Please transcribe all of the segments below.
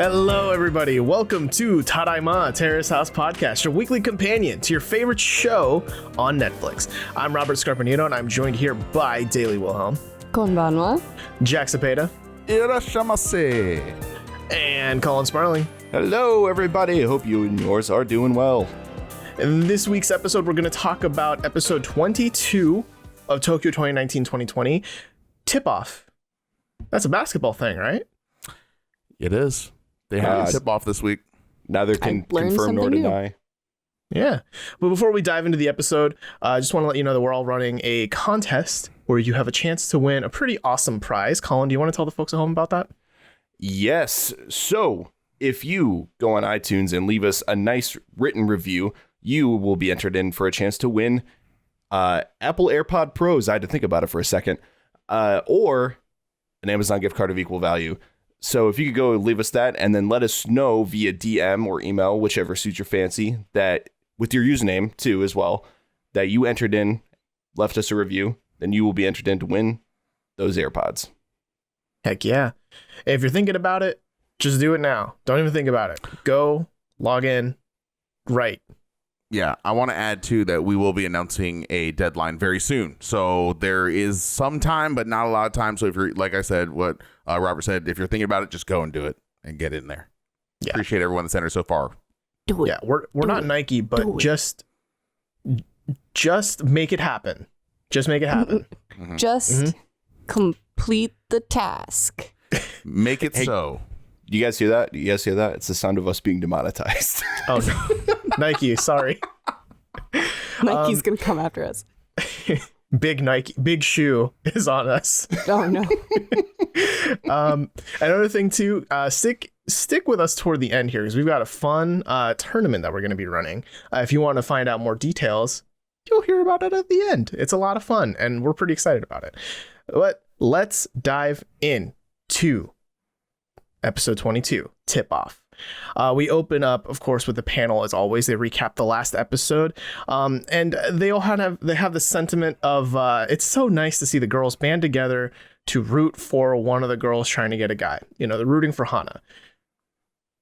Hello, everybody. Welcome to Tadaima, Terrace House Podcast, your weekly companion to your favorite show on Netflix. I'm Robert Scarpanito, and I'm joined here by Daily Wilhelm, Konbanwa, Jack Cepeda, Irashamase, and Colin Sparling. Hello, everybody. I hope you and yours are doing well. In this week's episode, we're going to talk about episode 22 of Tokyo 2019-2020, Tip-Off. That's a basketball thing, right? It is. They had a tip-off this week. Neither can confirm nor deny. Yeah. But before we dive into the episode, I just want to let you know that we're all running a contest where you have a chance to win a pretty awesome prize. Colin, do you want to tell the folks at home about that? Yes. So if you go on iTunes and leave us a nice written review, you will be entered in for a chance to win Apple AirPod Pros. I had to think about it for a second. Or an Amazon gift card of equal value. So if you could go leave us that and then let us know via DM or email, whichever suits your fancy, that with your username too as well, that you entered in, left us a review, then you will be entered in to win those AirPods. Heck yeah. If you're thinking about it, just do it now. Don't even think about it. Go, log in, write. Yeah, I want to add too that we will be announcing a deadline very soon. So there is some time, but not a lot of time. So if you're, like I said, what Robert said, if you're thinking about it, just go and do it and get in there. Yeah. Appreciate everyone that's entered so far. Do it. Yeah, we're not Nike, but just make it happen. Just make it happen. Mm-hmm. Just complete the task. Make it so. You guys hear that? You guys hear that? It's the sound of us being demonetized. Oh, no. Nike, sorry. Nike's going to come after us. Big Nike, big shoe is on us. Oh, no. Another thing, too, stick with us toward the end here because we've got a fun tournament that we're going to be running. If you want to find out more details, you'll hear about it at the end. It's a lot of fun, and we're pretty excited about it. But let's dive in to episode 22, Tip-Off. We open up, of course, with the panel as always. They recap the last episode, and they have the sentiment of it's so nice to see the girls band together to root for one of the girls trying to get a guy. You know, they're rooting for Hana.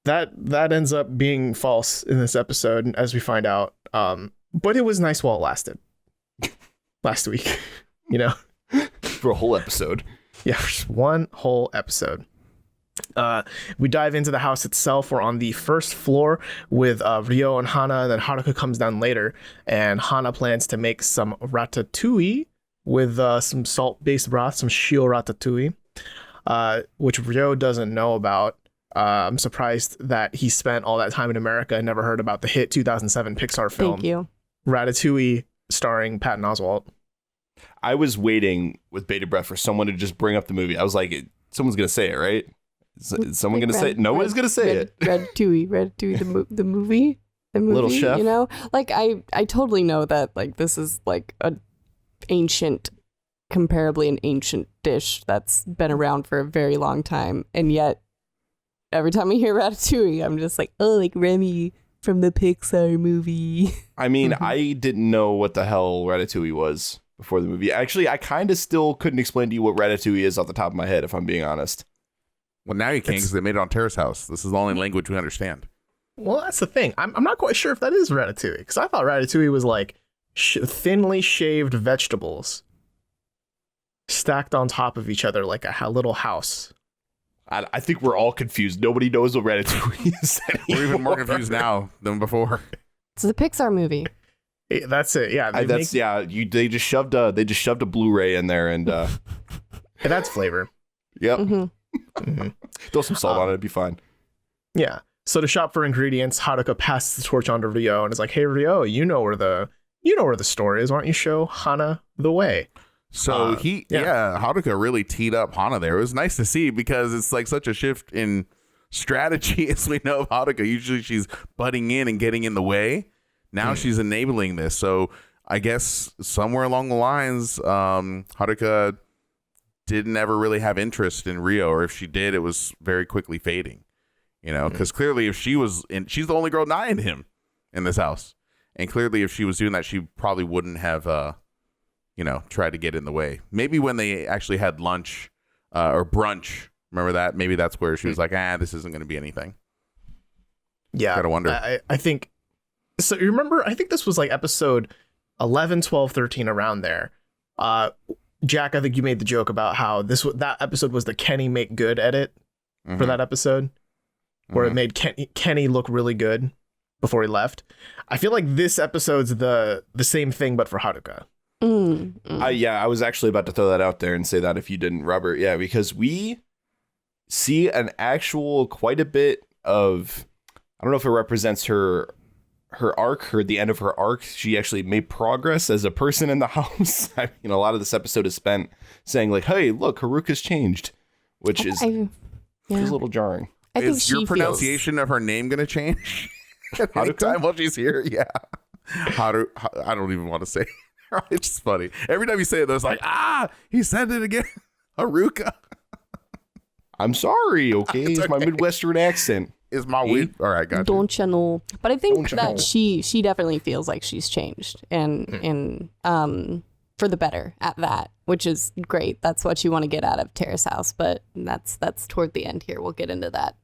That ends up being false in this episode, as we find out. But it was nice while it lasted. Last week, you know, for a whole episode. Yeah, just one whole episode. We dive into the house itself. We're on the first floor with Ryo and Hana, and then Haruka comes down later, and Hana plans to make some ratatouille with some salt-based broth, some shio ratatouille, which Ryo doesn't know about. I'm surprised that he spent all that time in America and never heard about the hit 2007 Pixar film. Thank you. Ratatouille, starring Patton Oswalt. I was waiting with bated breath for someone to just bring up the movie. I was like, someone's going to say it, right? Is someone going to say it? No one's going to say it. Ratatouille, the movie, Little Chef. You know, like I totally know that like this is like comparably an ancient dish that's been around for a very long time, and yet every time I hear Ratatouille, I'm just like, oh, like Remy from the Pixar movie. I mean, I didn't know what the hell Ratatouille was before the movie. Actually, I kind of still couldn't explain to you what Ratatouille is off the top of my head, if I'm being honest. Well, now you can because they made it on Terrace House. This is the only language we understand. Well, that's the thing. I'm not quite sure if that is Ratatouille, because I thought Ratatouille was like thinly shaved vegetables stacked on top of each other like a little house. I think we're all confused. Nobody knows what Ratatouille is anymore. We're even more confused now than before. It's a Pixar movie. That's it. Yeah, they just shoved a Blu-ray in there and that's flavor. Yep. Throw some salt on it, it'd be fine. Yeah. So to shop for ingredients, Haruka passes the torch on to Ryo and is like, "Hey Ryo, you know where the store is. Why don't you show Hana the way?" So Haruka really teed up Hana there. It was nice to see because it's like such a shift in strategy as we know of Haruka. Usually she's butting in and getting in the way. Now she's enabling this. So I guess somewhere along the lines, Haruka didn't ever really have interest in Ryo, or if she did, it was very quickly fading. You know, because clearly if she was she's the only girl not in him in this house. And clearly if she was doing that, she probably wouldn't have, tried to get in the way. Maybe when they actually had lunch or brunch Remember that? Maybe that's where she was like, this isn't going to be anything. Yeah. Gotta wonder. I think, so you remember, I think this was like episode 11, 12, 13, around there. Jack, I think you made the joke about how that episode was the Kenny make good edit for that episode, where it made Kenny look really good before he left. I feel like this episode's the same thing, but for Haruka. I was actually about to throw that out there and say that if you didn't, Robert. Yeah, because we see an actual quite a bit of, I don't know if it represents her arc or the end of her arc. She actually made progress as a person in the house. I mean, a lot of this episode is spent saying like, hey, look, Haruka's changed, which is a little jarring. I think is your pronunciation of her name going to change anytime while she's here? Yeah. I don't even want to say it. It's just funny. Every time you say it, there's like, he said it again. Haruka. I'm sorry, okay? It's my Midwestern accent. Is my weed. All right, gotcha. Don't you know? But I think that she definitely feels like she's changed and for the better at that, which is great. That's what you want to get out of Terrace House, but that's toward the end here. We'll get into that.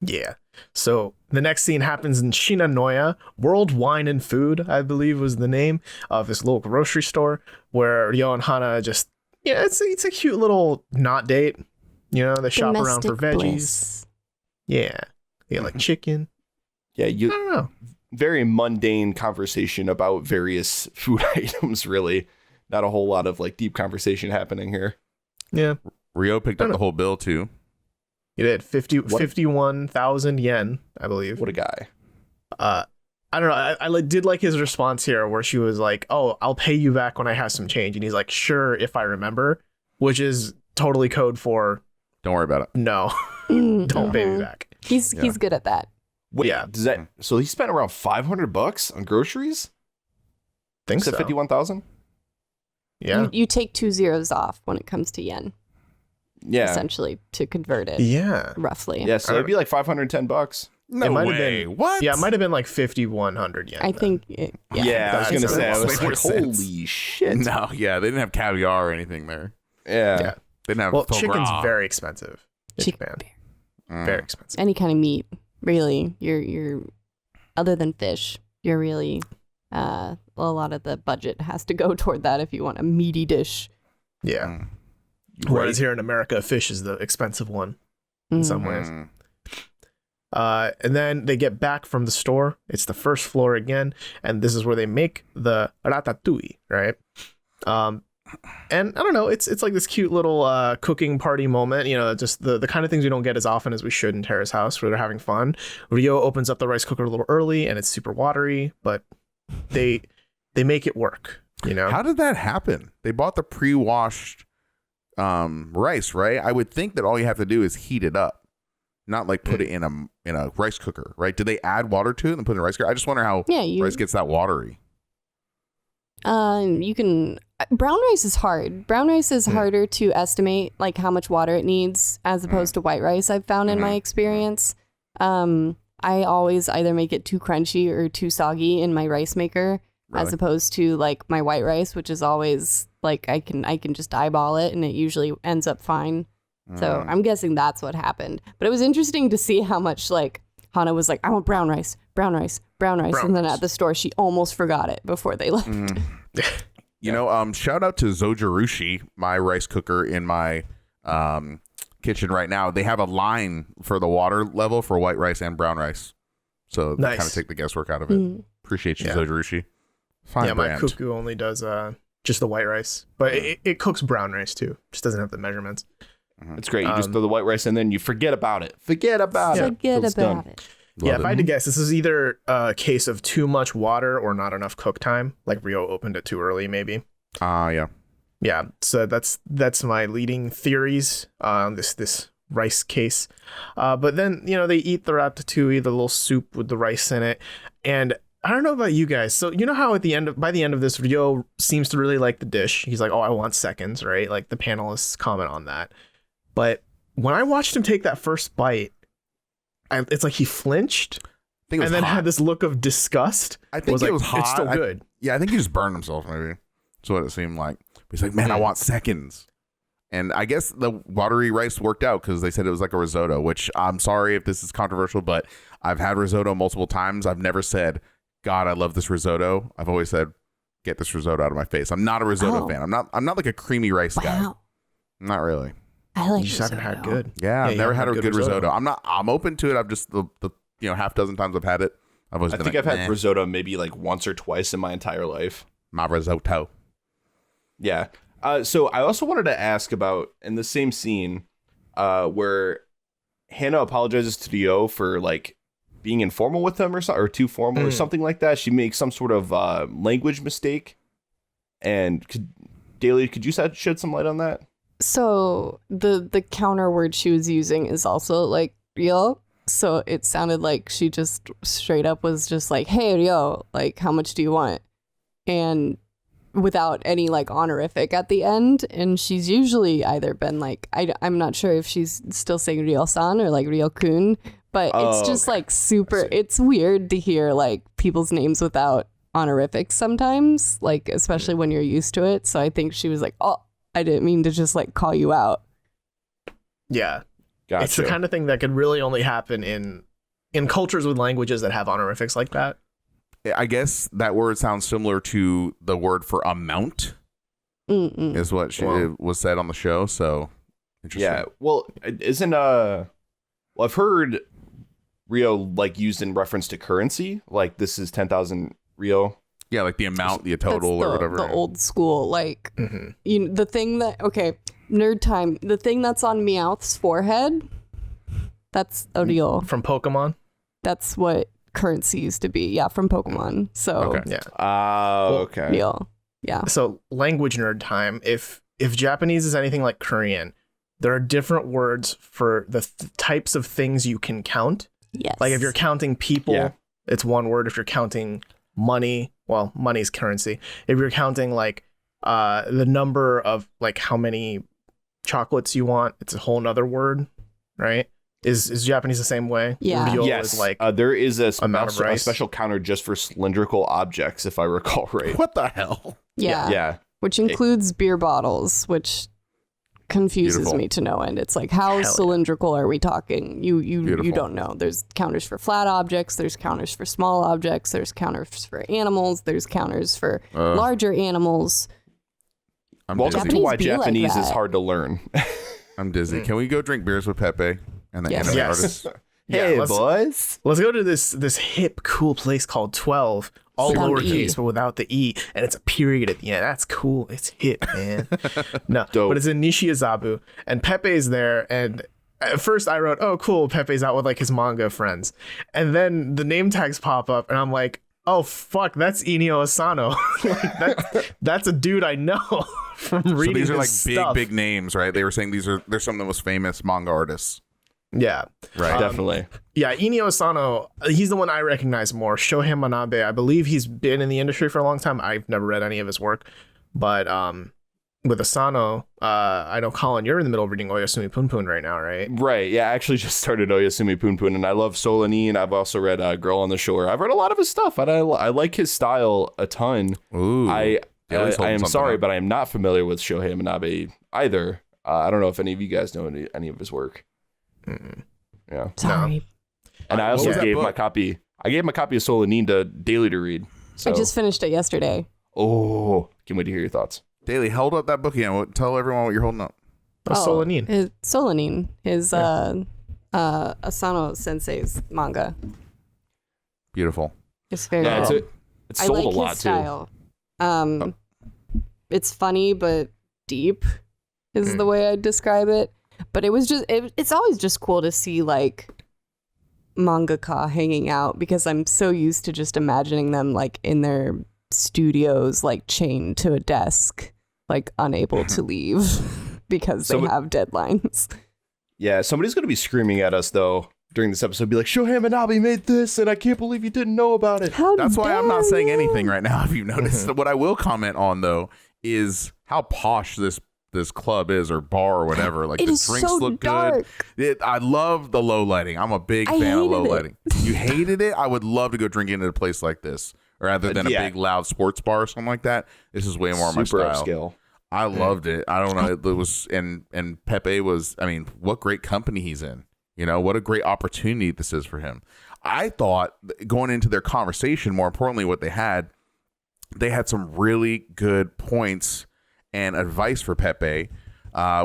Yeah. So the next scene happens in Shinanoya. World Wine and Food, I believe, was the name of this little grocery store where Ryo and Hana just, it's a cute little not date. You know, they shop around for veggies. Bliss. Yeah. They get like chicken. Yeah, I don't know. Very mundane conversation about various food items, really. Not a whole lot of like deep conversation happening here. Yeah. Rio picked up the whole bill too. He did 51,000 yen, I believe. What a guy. I don't know. I did like his response here where she was like, oh, I'll pay you back when I have some change. And he's like, sure, if I remember, which is totally code for don't worry about it. No, don't pay me back. He's good at that. Wait, does that, so he spent around $500 on groceries? Think so. 51,000? Yeah. You take 2 zeros off when it comes to yen. Yeah. Essentially to convert it. Yeah. Roughly. Yeah, so it'd be like $510. No it might way. Have been, what? Yeah, it might have been like 5,100 yen. I think. Yeah, I was going to say, I was like, sense. holy shit. No, yeah, they didn't have caviar or anything there. Yeah. They didn't have well, foie chicken's gras. very expensive in Japan. Very expensive. Any kind of meat, really. You're other than fish, you're really a lot of the budget has to go toward that if you want a meaty dish. Yeah. Whereas here in America, fish is the expensive one in some ways. And then they get back from the store. It's the first floor again, and this is where they make the ratatouille, right? And I don't know, it's like this cute little cooking party moment, you know, just the kind of things we don't get as often as we should in Terrace House, where they're having fun. Ryo opens up the rice cooker a little early, and it's super watery, but they make it work, you know? How did that happen? They bought the pre-washed rice, right? I would think that all you have to do is heat it up, not like put it in a rice cooker, right? Did they add water to it and put it in a rice cooker? I just wonder how rice gets that watery. You can brown rice is hard. Brown rice is harder to estimate like how much water it needs as opposed to white rice, I've found in my experience. I always either make it too crunchy or too soggy in my rice maker as opposed to like my white rice, which is always like I can just eyeball it and it usually ends up fine. So I'm guessing that's what happened. But it was interesting to see how much like Hana was like, I want brown rice. And then at the store, she almost forgot it before they left. You know, shout out to Zojirushi, my rice cooker in my kitchen right now. They have a line for the water level for white rice and brown rice. So they kind of take the guesswork out of it. Appreciate you, Zojirushi. Fine brand. My cuckoo only does just the white rice, but it cooks brown rice too. Just doesn't have the measurements. It's great. You just throw the white rice and then you forget about it. Forget about it. Yeah, if I had to guess, this is either a case of too much water or not enough cook time. Like Ryo opened it too early, maybe. Yeah. Yeah, so that's my leading theories on this rice case. But then, you know, they eat the ratatouille, the little soup with the rice in it. And I don't know about you guys. So you know how by the end of this, Ryo seems to really like the dish. He's like, oh, I want seconds, right? Like the panelists comment on that. But when I watched him take that first bite, it's like he flinched and then had this look of disgust. I think it was hot. It's still good. I think he just burned himself, maybe. That's what it seemed like. He's like, man, I want seconds. And I guess the watery rice worked out because they said it was like a risotto, which I'm sorry if this is controversial, but I've had risotto multiple times. I've never said, God, I love this risotto. I've always said, get this risotto out of my face. I'm not a risotto fan. I'm not like a creamy rice guy. Not really. I like You just haven't had good. Yeah, I've you never had a haven't good risotto. I'm open to it. I've just the half dozen times I've had it. I've always been I've had risotto maybe like once or twice in my entire life. My risotto. Yeah. So I also wanted to ask about in the same scene where Hannah apologizes to Ryo for like being informal with him or too formal or something like that. She makes some sort of language mistake. And Daly, could you shed some light on that? So the counter word she was using is also like Ryo. So it sounded like she just straight up was just like, hey, Ryo, like, how much do you want? And without any like honorific at the end. And she's usually either been like, I'm not sure if she's still saying Ryo-san or like Ryo-kun, but it's just like super, it's weird to hear like people's names without honorifics sometimes, like especially when you're used to it. So I think she was like, oh, I didn't mean to just like call you out. Yeah. Gotcha. It's the kind of thing that could really only happen in cultures with languages that have honorifics like that. I guess that word sounds similar to the word for amount. Is what was said on the show. So interesting. Yeah. Well, I've heard Ryo like used in reference to currency. Like this is 10,000 Ryo. Yeah, like the amount, the total or whatever. The old school, like the thing that nerd time. The thing that's on Meowth's forehead, that's a Ryo. From Pokemon? That's what currency used to be. Yeah, from Pokemon. So Yeah. Okay. Ryo. Yeah. So language nerd time. If Japanese is anything like Korean, there are different words for the types of things you can count. Yes. Like if you're counting people, it's one word. If you're counting money, well, money's currency. If you're counting like the number of like how many chocolates you want, it's a whole nother word, right? Is Japanese the same way? Yeah. Ryo Yes. is like there is a amount of special counter just for cylindrical objects, if I recall right. What the hell? Yeah. Yeah. Which includes beer bottles, which confuses Beautiful. me to no end. It's like, how cylindrical are we talking? You don't know. There's counters for flat objects. There's counters for small objects. There's counters for animals. There's counters for larger animals. Welcome to why Japanese is hard to learn. I'm dizzy. Can we go drink beers with Peppe and the anime artist? Hey, let's go to this hip, cool place called 12, all Without lowercase, E. but without the E, and it's a period at the end. That's cool. It's hip, man. No, Dope. but it's in Nishiazabu, and Pepe's there, and at first I wrote, oh, cool, Pepe's out with like his manga friends, and then the name tags pop up, and I'm like, oh, fuck, that's Inio Asano. Like, that's a dude I know from reading So these are like his stuff. big names, right? They were saying they're some of the most famous manga artists. Yeah. Right. Definitely. Yeah, Inio Asano, he's the one I recognize more. Shohei Manabe, I believe he's been in the industry for a long time. I've never read any of his work. But with Asano, I know, Colin, you're in the middle of reading Oyasumi Punpun right now, right? Right. Yeah, I actually just started Oyasumi Punpun, and I love Solani, and I've also read Girl on the Shore. I've read a lot of his stuff, and I like his style a ton. Ooh. I am sorry, up. but I am not familiar with Shohei Manabe either. I don't know if any of you guys know any of his work. Yeah. Sorry. And I also gave my copy. I gave my copy of Solani to Daly to read. So. I just finished it yesterday. Oh, can't wait to hear your thoughts. Daly, hold up that book again. Tell everyone what you're holding up. Solanin. Solanin. His Asano Sensei's manga. Beautiful. It's very Yeah, good. it's I sold like a lot his style. too. It's funny but deep is the way I'd describe it. But it was just it's always just cool to see like mangaka hanging out, because I'm so used to just imagining them like in their studios, like chained to a desk, like unable to leave because they have deadlines. Yeah, somebody's going to be screaming at us though during this episode, be like, Shohei Manabe made this and I can't believe you didn't know about it. That's why I'm not saying anything right now, if you've noticed. What I will comment on though is how posh this club is, or bar or whatever. Like, it the is drinks so look dark. good. I love the low lighting. I'm a big fan of low hated it. lighting. You hated it? I would love to go drink into a place like this, rather than a big loud sports bar or something like that. This is way more my Super style. upscale. I loved it. I don't know. It was and Peppe was. I mean, what great company he's in. You know, what a great opportunity this is for him. I thought going into their conversation, more importantly, what they had some really good points and advice for Peppe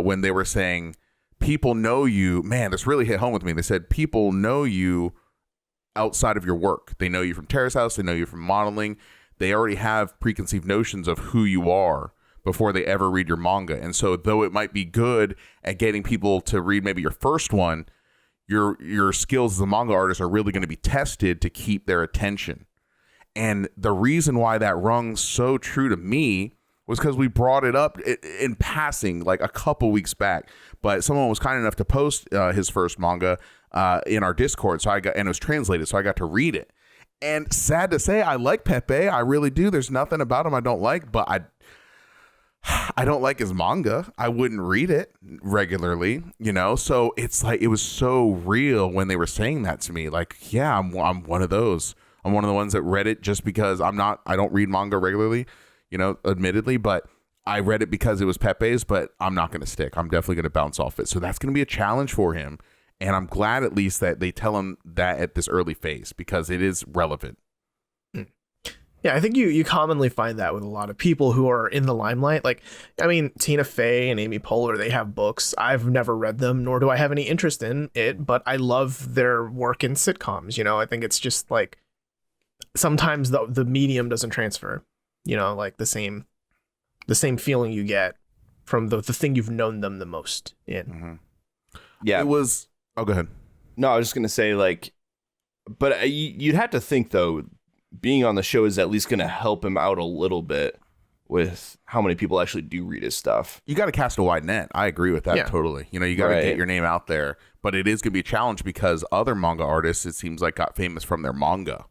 when they were saying, people know you. Man, this really hit home with me. They said, people know you outside of your work. They know you from Terrace House. They know you from modeling. They already have preconceived notions of who you are before they ever read your manga. And so though it might be good at getting people to read maybe your first one, your skills as a manga artist are really going to be tested to keep their attention. And the reason why that rung so true to me was because we brought it up in passing like a couple weeks back. But someone was kind enough to post his first manga in our Discord, and it was translated, so I got to read it. And sad to say, I like Peppe. I really do. There's nothing about him I don't like, but I don't like his manga. I wouldn't read it regularly, you know? So it's like, it was so real when they were saying that to me. Like, yeah, I'm one of those. I'm one of the ones that read it just because I don't read manga regularly, you know, admittedly, but I read it because it was Pepe's, but I'm not going to stick. I'm definitely going to bounce off it. So that's going to be a challenge for him. And I'm glad at least that they tell him that at this early phase because it is relevant. Yeah, I think you commonly find that with a lot of people who are in the limelight. Like, I mean, Tina Fey and Amy Poehler, they have books. I've never read them, nor do I have any interest in it, but I love their work in sitcoms. You know, I think it's just like sometimes the medium doesn't transfer, you know, like the same feeling you get from the thing you've known them the most in. Mm-hmm. Yeah. It was... Oh, go ahead. No, I was just going to say, like, but you'd have to think, though, being on the show is at least going to help him out a little bit with how many people actually do read his stuff. You got to cast a wide net. I agree with that totally. You know, you got to get your name out there, but it is going to be a challenge because other manga artists, it seems like, got famous from their manga.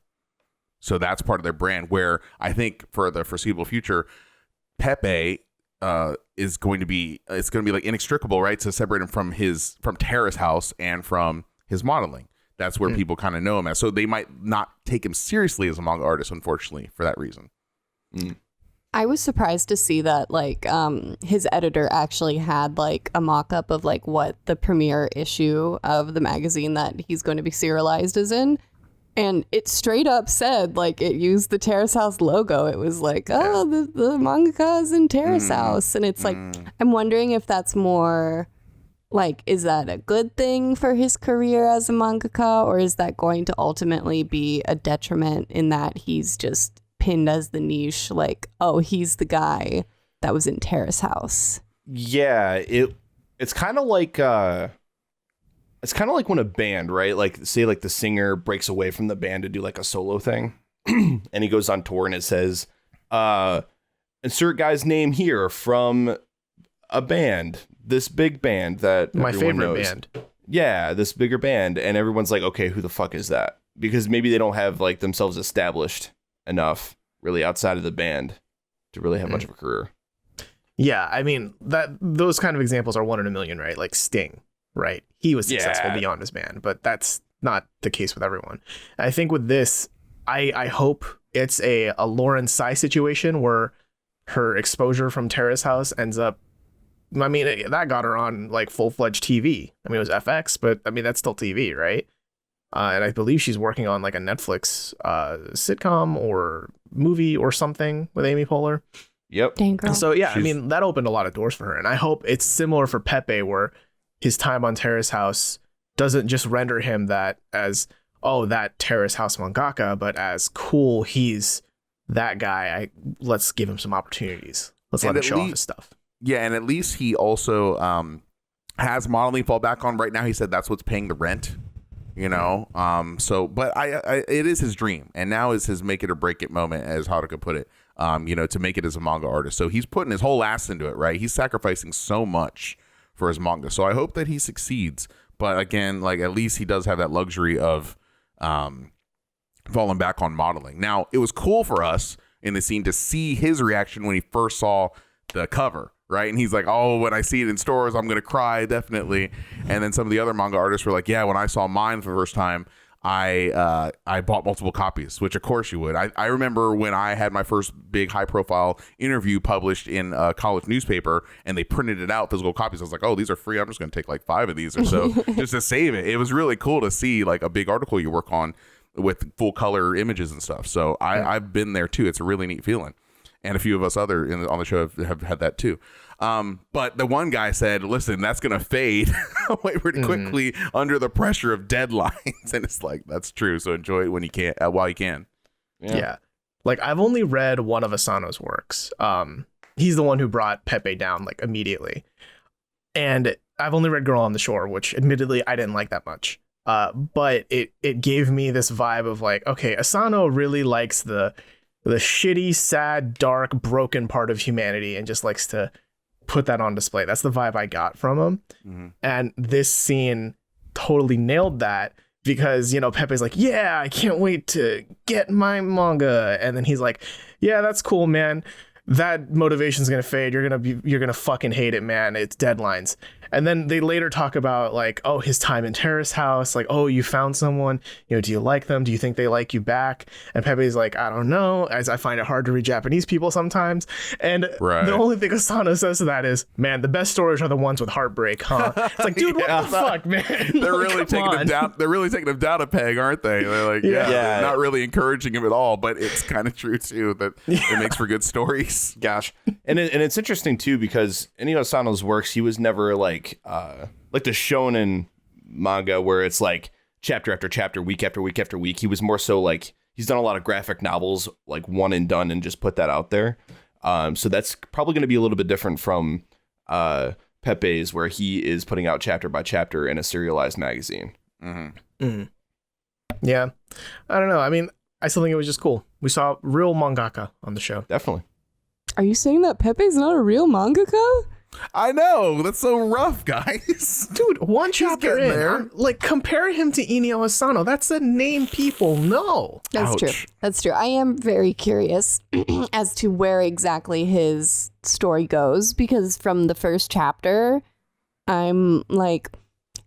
So that's part of their brand, where I think for the foreseeable future, Peppe is going to be, it's going to be like inextricable, right? To separate him from Terrace House and from his modeling. That's where people kind of know him as. So they might not take him seriously as a manga artist, unfortunately, for that reason. I was surprised to see that like his editor actually had like a mock-up of like what the premiere issue of the magazine that he's going to be serialized is in. And it straight up said, like, it used the Terrace House logo. It was like, oh, the mangaka is in Terrace House. And it's like, I'm wondering if that's more, like, is that a good thing for his career as a mangaka? Or is that going to ultimately be a detriment in that he's just pinned as the niche? Like, oh, he's the guy that was in Terrace House. Yeah, it's kind of like... It's kind of like when a band, right? Like, say, like the singer breaks away from the band to do like a solo thing, and he goes on tour, and it says, "Insert guy's name here from a band, this big band that my favorite knows. band." Yeah, this bigger band, and everyone's like, "Okay, who the fuck is that?" Because maybe they don't have like themselves established enough, really, outside of the band to really have much of a career. Yeah, I mean those kind of examples are one in a million, right? Like Sting. Right. He was successful beyond his band, but that's not the case with everyone. I think with this, I hope it's a Lauren Tsai situation where her exposure from Terrace House ends up, I mean, that got her on like full-fledged TV. I mean, it was FX, but I mean, that's still TV, right? And I believe she's working on like a Netflix sitcom or movie or something with Amy Poehler. Yep. Dang girl. So yeah, I mean, that opened a lot of doors for her. And I hope it's similar for Peppe, where his time on Terrace House doesn't just render him that as, oh, that Terrace House mangaka, but as cool, he's that guy. Let's give him some opportunities. Let's let him show off his stuff. Yeah, and at least he also has modeling fall back on. Right now, he said that's what's paying the rent, you know? So, but it is his dream, and now is his make it or break it moment, as Haruka put it, you know, to make it as a manga artist. So he's putting his whole ass into it, right? He's sacrificing so much for his manga. So I hope that he succeeds. But again, like, at least he does have that luxury of falling back on modeling. Now, it was cool for us in the scene to see his reaction when he first saw the cover, right? And he's like, oh, when I see it in stores, I'm going to cry, definitely. And then some of the other manga artists were like, yeah, when I saw mine for the first time, I bought multiple copies, which of course you would. I remember when I had my first big high profile interview published in a college newspaper and they printed it out, physical copies. I was like, oh, these are free. I'm just going to take like 5 of these or so just to save it. It was really cool to see like a big article you work on with full color images and stuff. So I've been there too. It's a really neat feeling. And a few of us on the show have had that too. But the one guy said, listen, that's going to fade away pretty quickly under the pressure of deadlines. And it's like, that's true. So enjoy it when you can, while you can. Yeah. Like I've only read one of Asano's works. He's the one who brought Peppe down like immediately. And I've only read Girl on the Shore, which admittedly I didn't like that much. But it gave me this vibe of like, okay, Asano really likes the shitty, sad, dark, broken part of humanity and just likes to put that on display. That's the vibe I got from him. Mm-hmm. And this scene totally nailed that because, you know, Peppe's like, yeah, I can't wait to get my manga. And then he's like, yeah, that's cool, man. That motivation's going to fade. You're going to fucking hate it, man. It's deadlines. And then they later talk about like, oh, his time in Terrace House. Like, oh, you found someone, you know, do you like them? Do you think they like you back? And Pepe's like, I don't know, as I find it hard to read Japanese people sometimes. And the only thing Asano says to that is, man, the best stories are the ones with heartbreak, huh? It's like, dude, what the fuck, man? They're really taking him down. They're really taking him down a peg, aren't they? They're like, they're not really encouraging him at all, but it's kind of true too that it makes for good stories. Gosh. And it's interesting too, because in Asano's works, he was never like the shonen manga where it's like chapter after chapter, week after week after week. He was more so like he's done a lot of graphic novels, like one and done, and just put that out there. So that's probably going to be a little bit different from Pepe's, where he is putting out chapter by chapter in a serialized magazine. Mm-hmm. Mm-hmm. Yeah, I don't know. I mean, I still think it was just cool. We saw real mangaka on the show. Definitely. Are you saying that Pepe's not a real mangaka? I know, that's so rough, guys. Dude, one chapter in there, like compare him to Inio Asano. That's a name people know. That's true. That's true. I am very curious as to where exactly his story goes, because from the first chapter, I'm like,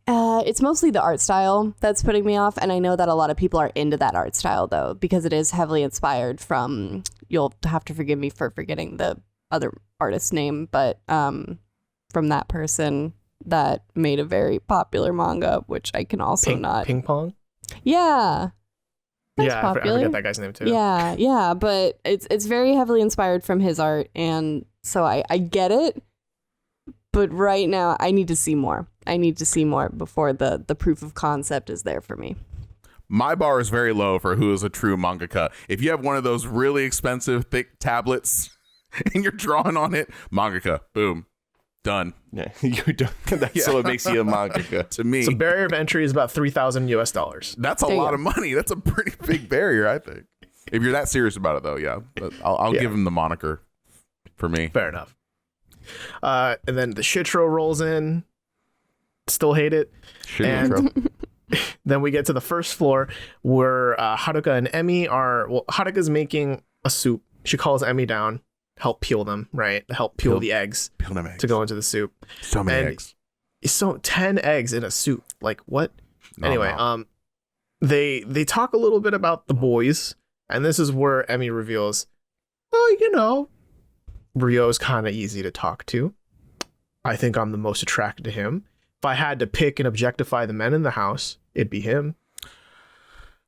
it's mostly the art style that's putting me off. And I know that a lot of people are into that art style, though, because it is heavily inspired from, you'll have to forgive me for forgetting the other artist's name, but from that person that made a very popular manga, which I can also not. Ping Pong? Yeah. That's popular. I forget that guy's name too. Yeah, but it's very heavily inspired from his art, and so I get it, but right now I need to see more. I need to see more before the proof of concept is there for me. My bar is very low for who is a true mangaka. If you have one of those really expensive, thick tablets and you're drawing on it, mangaka, boom, done. Yeah, you're done. So it makes you a mangaka. To me, so barrier of entry is about $3,000 US. That's a lot of money. That's a pretty big barrier, I think. If you're that serious about it, though, yeah. But I'll give him the moniker for me. Fair enough. And then the shitro rolls in. Still hate it. And then we get to the first floor where Haruka and Emi are. Well, Haruka's making a soup. She calls Emi down, help peel them, right? Help peel the eggs. Peel them eggs to go into the soup. So many eggs. So 10 eggs in a soup. Like what? Anyway, they talk a little bit about the boys, and this is where Emi reveals, oh, you know, Ryo's kind of easy to talk to. I think I'm the most attracted to him. If I had to pick and objectify the men in the house, it'd be him.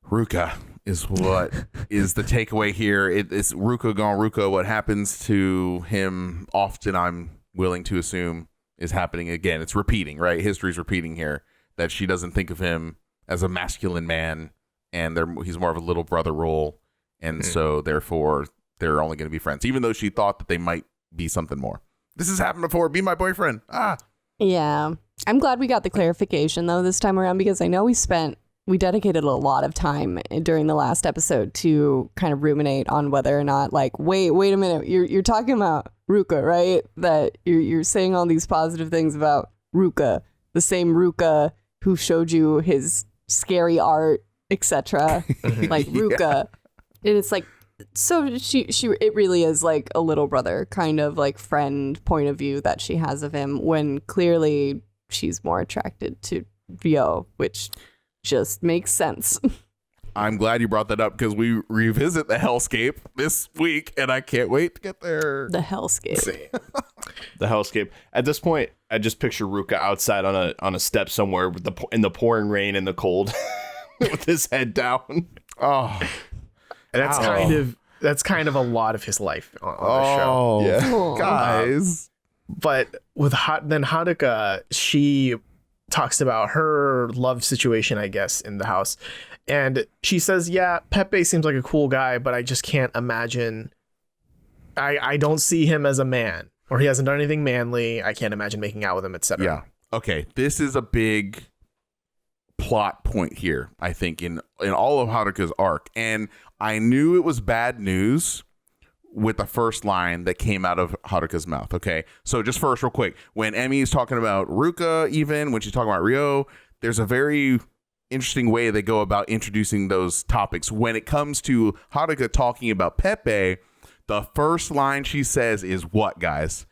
Ruka is what is the takeaway here. It's Ruka gone Ruka. What happens to him often, I'm willing to assume, is happening again. It's repeating, right? History's repeating here, that she doesn't think of him as a masculine man, and he's more of a little brother role, and so therefore they're only going to be friends, even though she thought that they might be something more. This has happened before. Be my boyfriend. Yeah. I'm glad we got the clarification, though, this time around, because I know we dedicated a lot of time during the last episode to kind of ruminate on whether or not, like, wait a minute, you're talking about Ruka, right? That you're saying all these positive things about Ruka, the same Ruka who showed you his scary art, etc. Like Ruka. And it's like, so she it really is like a little brother kind of like friend point of view that she has of him, when clearly she's more attracted to Ryo, which just makes sense. I'm glad you brought that up because we revisit the hellscape this week, and I can't wait to get there. The hellscape. The hellscape. At this point, I just picture Ruka outside on a step somewhere with in the pouring rain and the cold, with his head down. Oh, And that's kind of a lot of his life on the show. oh, Yeah. guys. But with then Haruka, she talks about her love situation, I guess, in the house. And she says, yeah, Peppe seems like a cool guy, but I just can't imagine. I don't see him as a man, or he hasn't done anything manly. I can't imagine making out with him, etc. Yeah. Okay. This is a big plot point here, I think, in all of Haruka's arc. And I knew it was bad news with the first line that came out of Haruka's mouth. Okay. So just first, real quick, when Emmy is talking about Ruka, even when she's talking about Ryo, there's a very interesting way they go about introducing those topics. When it comes to Haruka talking about Peppe, the first line she says is what, guys?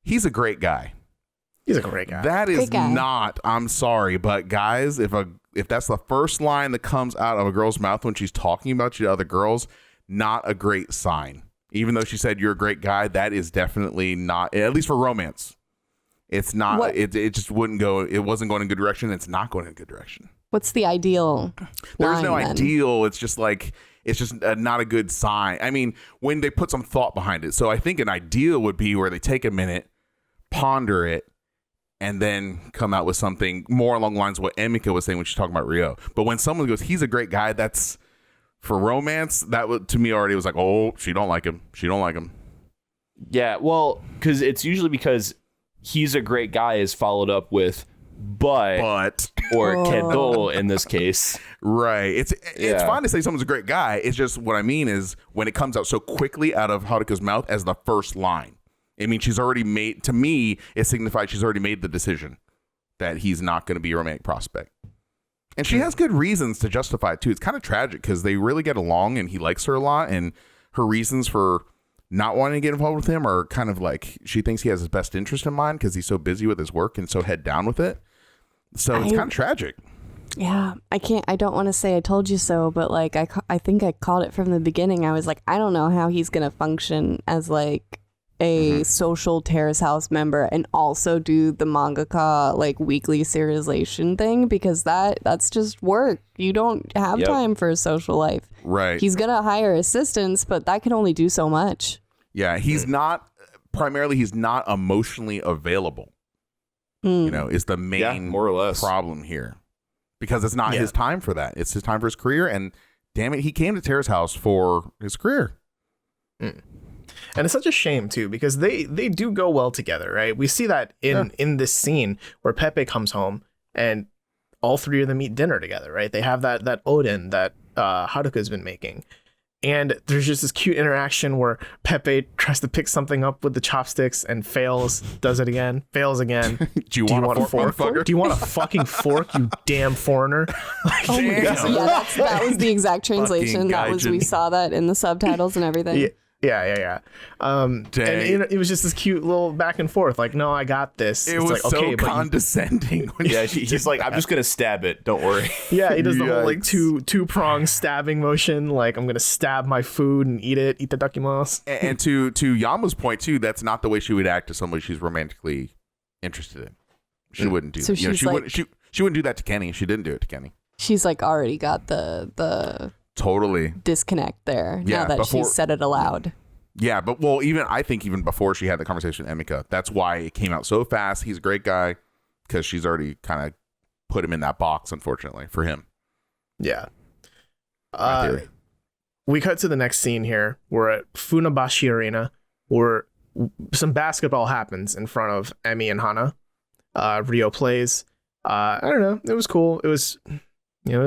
He's a great guy. He's a great guy. That is Great guy. not, I'm sorry, but guys, if that's the first line that comes out of a girl's mouth when she's talking about you to other girls, not a great sign. Even though she said you're a great guy, that is definitely not, at least for romance. It's not, What? it just wouldn't go, it wasn't going in a good direction. It's not going in a good direction. What's the ideal There's line, no then? ideal. It's just like, it's just not a good sign. I mean, when they put some thought behind it. So I think an ideal would be where they take a minute, ponder it, and then come out with something more along the lines of what Emika was saying when she's talking about Ryo. But when someone goes, he's a great guy, that's for romance. That would, to me already was like, oh, she don't like him. She don't like him. Yeah, well, because it's usually because he's a great guy is followed up with but or kedo in this case. Right. It's Yeah. fine to say someone's a great guy. It's just what I mean is when it comes out so quickly out of Haruka's mouth as the first line. I mean, she's already made, to me, it signifies she's already made the decision that he's not going to be a romantic prospect. And she has good reasons to justify it, too. It's kind of tragic because they really get along and he likes her a lot. And her reasons for not wanting to get involved with him are kind of like she thinks he has his best interest in mind because he's so busy with his work and so head down with it. So it's kind of tragic. Yeah, I don't want to say I told you so, but like I think I called it from the beginning. I was like, I don't know how he's going to function as like a social Terrace House member and also do the mangaka like weekly serialization thing because that's just work. You don't have time for a social life. Right. He's going to hire assistants, but that can only do so much. Yeah, he's not emotionally available. You know, is the main more or less problem here. Because it's not his time for that. It's his time for his career. And damn it, he came to Terrace House for his career. And it's such a shame, too, because they do go well together, right? We see that in this scene where Peppe comes home and all three of them eat dinner together, right? They have that oden that Haruka's been making. And there's just this cute interaction where Peppe tries to pick something up with the chopsticks and fails, does it again, fails again. Do you want a fork, motherfucker? Do you want a fucking fork, you damn foreigner? Like, Oh my God. Yeah, that was the exact translation. That was, we gaijin. saw that in the subtitles and everything. Yeah. And you know, it was just this cute little back and forth. Like, no, I got this. It It's was like, so okay, but condescending. when Yeah, she he's like, I'm just gonna stab it. Don't worry. yeah, he does the whole like Yikes. two prong stabbing motion. Like, I'm gonna stab my food and eat the dakimasu. And to Yama's point too, that's not the way she would act to somebody she's romantically interested in. She wouldn't do So that. You know, she's she like- wouldn't she wouldn't do that to Kenny. She didn't do it to Kenny. She's like already got the Totally. disconnect there Yeah, now that before- she said it aloud. Yeah, but well, I think even before she had the conversation with Emika, that's why it came out so fast. He's a great guy because she's already kind of put him in that box, unfortunately, for him. Yeah. My theory. We cut to the next scene here. We're at Funabashi Arena where some basketball happens in front of Emi and Hana. Ryo plays. I don't know. It was cool. It was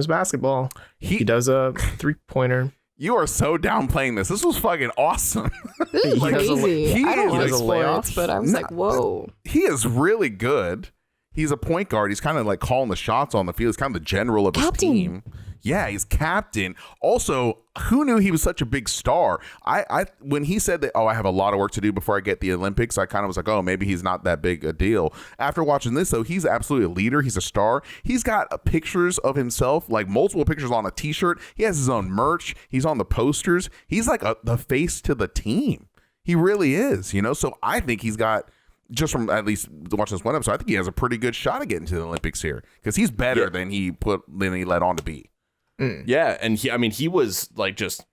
basketball. He does a 3-pointer. You are so downplaying this. This was fucking awesome. This is He does a- crazy. he I don't is like a sports, layoff. but I was like, whoa. He is really good. He's a point guard. He's kind of like calling the shots on the field. He's kind of the general of his team. Yeah, he's captain. Also, who knew he was such a big star? I when he said that, oh, I have a lot of work to do before I get the Olympics, I kind of was like, oh, maybe he's not that big a deal. After watching this, though, he's absolutely a leader. He's a star. He's got pictures of himself, like multiple pictures on a T-shirt. He has his own merch. He's on the posters. He's like the face to the team. He really is, you know? So I think he's got, just from at least watching this one episode, I think he has a pretty good shot at getting to the Olympics here because he's better than he let on to be. Yeah, and he was like just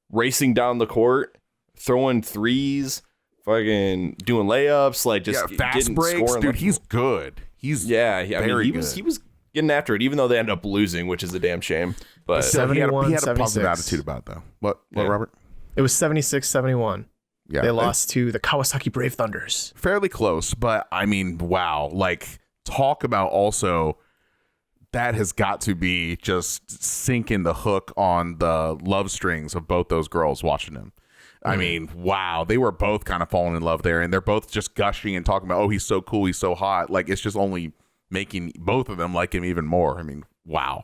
racing down the court, throwing threes, fucking doing layups, like just fast breaks, dude. He's good. He was getting after it, even though they ended up losing, which is a damn shame. But 71, he had a positive attitude about it, though. What, Robert? It was 76-71. Yeah, they lost to the Kawasaki Brave Thunders. Fairly close, but I mean, wow. Like, talk about also that has got to be just sinking the hook on the love strings of both those girls watching him. I mean, wow. They were both kind of falling in love there, and they're both just gushing and talking about, oh, he's so cool, he's so hot. Like, it's just only making both of them like him even more. I mean, wow.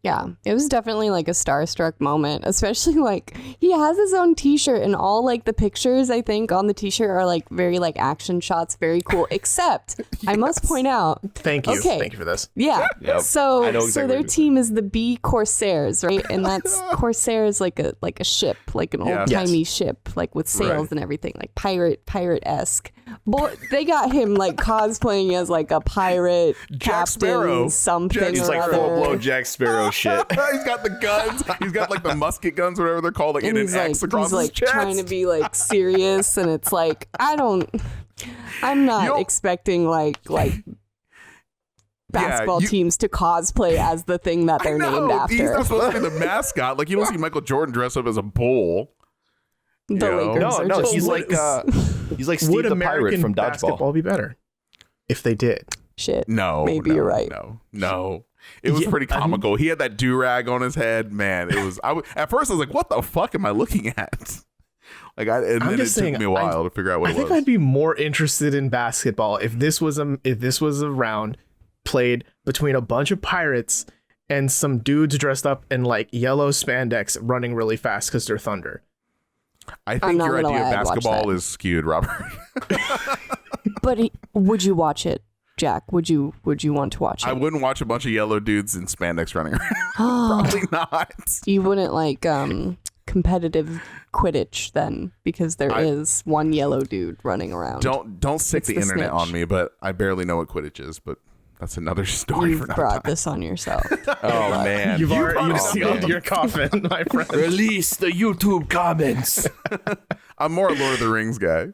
Yeah, it was definitely like a starstruck moment, especially like he has his own T-shirt and all like the pictures I think on the T-shirt are like very like action shots, very cool. Except I must point out, thank you for this. Yeah, yep. So their team is the B Corsairs, right? And that's Corsair is like a ship, like an old timey ship, like with sails and everything, like pirate-esque. Boy, they got him like cosplaying as like a pirate captain, something. He's like full blown Jack Sparrow shit. He's got the guns. He's got like the musket guns, whatever they're called, like in an X across his chest. Trying to be like serious, and it's like I'm not expecting like basketball teams to cosplay as the thing that they're named after. He's not supposed to be the mascot. Like you don't see Michael Jordan dress up as a bull. No, he's like Steve would the American Pirate from Dodgeball. Basketball be better if they did? Shit. Maybe you're right. No. It was pretty comical. He had that do-rag on his head. Man, it was. At first, I was like, "What the fuck am I looking at?" Like, and then it took me a while to figure out what it was. I think I'd be more interested in basketball if this was a round played between a bunch of pirates and some dudes dressed up in like yellow spandex running really fast because they're thunder. I think your idea of basketball is skewed, Robert. But would you watch it, Jack? Would you want to watch it? I wouldn't watch a bunch of yellow dudes in spandex running around. Probably not. You wouldn't like competitive Quidditch then, because there is one yellow dude running around. Don't stick the internet on me, but I barely know what Quidditch is, but that's another story. You've brought this on yourself. Oh man, you've sealed your coffin, my friend. Release the YouTube comments. I'm more a Lord of the Rings guy.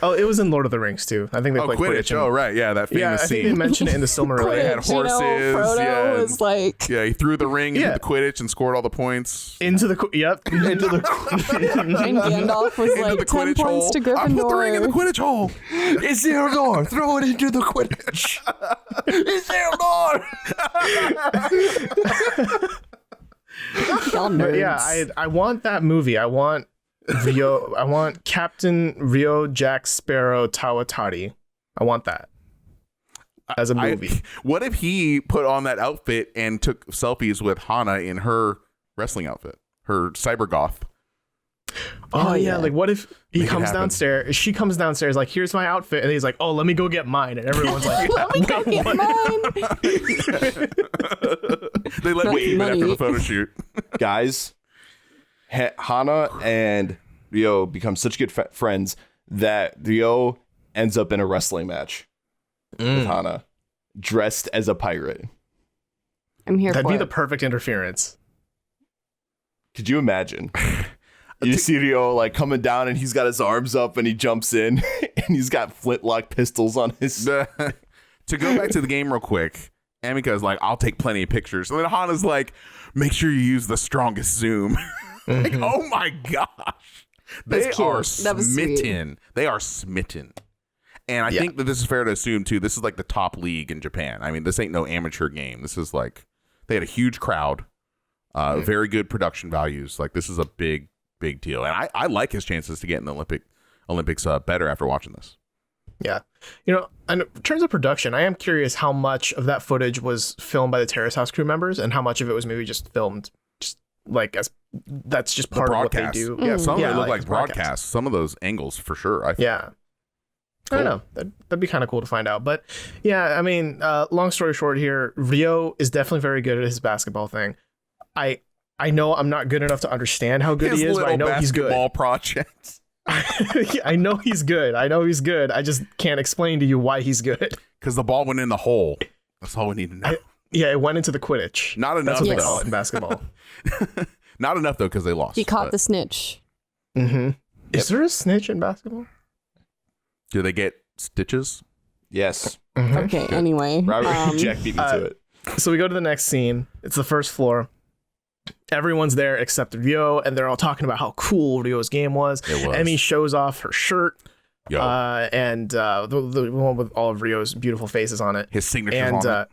Oh, it was in Lord of the Rings too. I think they played Quidditch. Oh, right, yeah, that famous scene. I think they mentioned it in the Silmarillion. They had horses. Frodo was like, he threw the ring into the Quidditch and scored all the points. Into the and Gandalf was like 10 points hole. To Gryffindor. I put the ring in the Quidditch hole. Isildur, throw it into the Quidditch. Isildur. Yeah, I want that movie. I want Captain Rio Jack Sparrow Tawatari. I want that as a movie. What if he put on that outfit and took selfies with Hana in her wrestling outfit, her cyber goth? Oh yeah, like what if he comes downstairs, she comes downstairs like, here's my outfit, and he's like, oh, let me go get mine, and everyone's like, let me go get mine. They let me keep it after the photo shoot. Guys, Hana and Ryo become such good friends that Ryo ends up in a wrestling match with Hana, dressed as a pirate. I'm here. That'd for be it. the perfect interference. Could you imagine? You see Ryo like coming down, and he's got his arms up, and he jumps in, and he's got flintlock pistols on his. To go back to the game real quick, Emika is like, I'll take plenty of pictures, and then Hana's like, make sure you use the strongest zoom. Like, oh my gosh. They are smitten. They are smitten. And I think that this is fair to assume, too, this is like the top league in Japan. I mean, this ain't no amateur game. This is like, they had a huge crowd, very good production values. Like, this is a big deal. And I like his chances to get in the Olympics better after watching this. Yeah. You know, and in terms of production, I am curious how much of that footage was filmed by the Terrace House crew members and how much of it was maybe just filmed just like as that's just part of what they do. Yeah, some of it look like broadcast. broadcasts. Some of those angles for sure. Yeah. Cool. I don't know. That'd be kind of cool to find out. But yeah, I mean, long story short here, Ryo is definitely very good at his basketball thing. I know I'm not good enough to understand how good he is, but I know he's good. Basketball project. I know he's good. I just can't explain to you why he's good. Because the ball went in the hole. That's all we need to know. It went into the Quidditch. Not enough. That's what they call it in basketball. Not enough, though, because they lost. He caught the snitch. Mm-hmm. Is there a snitch in basketball? Do they get stitches? Yes. Mm-hmm. Okay, anyway. Robert Jack beat me to it. So we go to the next scene. It's the first floor. Everyone's there except Ryo, and they're all talking about how cool Ryo's game was. It was. Emmy shows off her shirt, Yo. and the one with all of Ryo's beautiful faces on it. His signature And on it.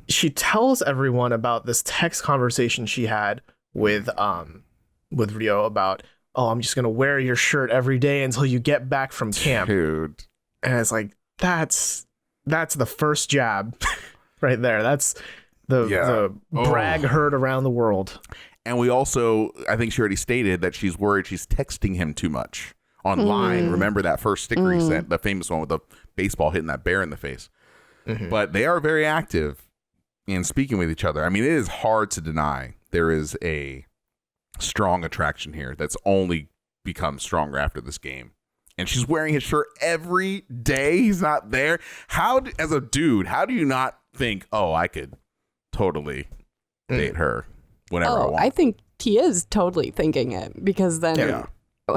she tells everyone about this text conversation she had with Ryo about, oh, I'm just gonna wear your shirt every day until you get back from camp. Dude. And it's like that's the first jab right there. That's the brag heard around the world. And we also, I think she already stated that she's worried she's texting him too much online. Remember that first sticker he sent, the famous one with the baseball hitting that bear in the face. Mm-hmm. But they are very active in speaking with each other. I mean, it is hard to deny there is a strong attraction here that's only become stronger after this game. And she's wearing his shirt every day. He's not there. As a dude, how do you not think, oh, I could totally date her whenever I want? I think he is totally thinking it, because then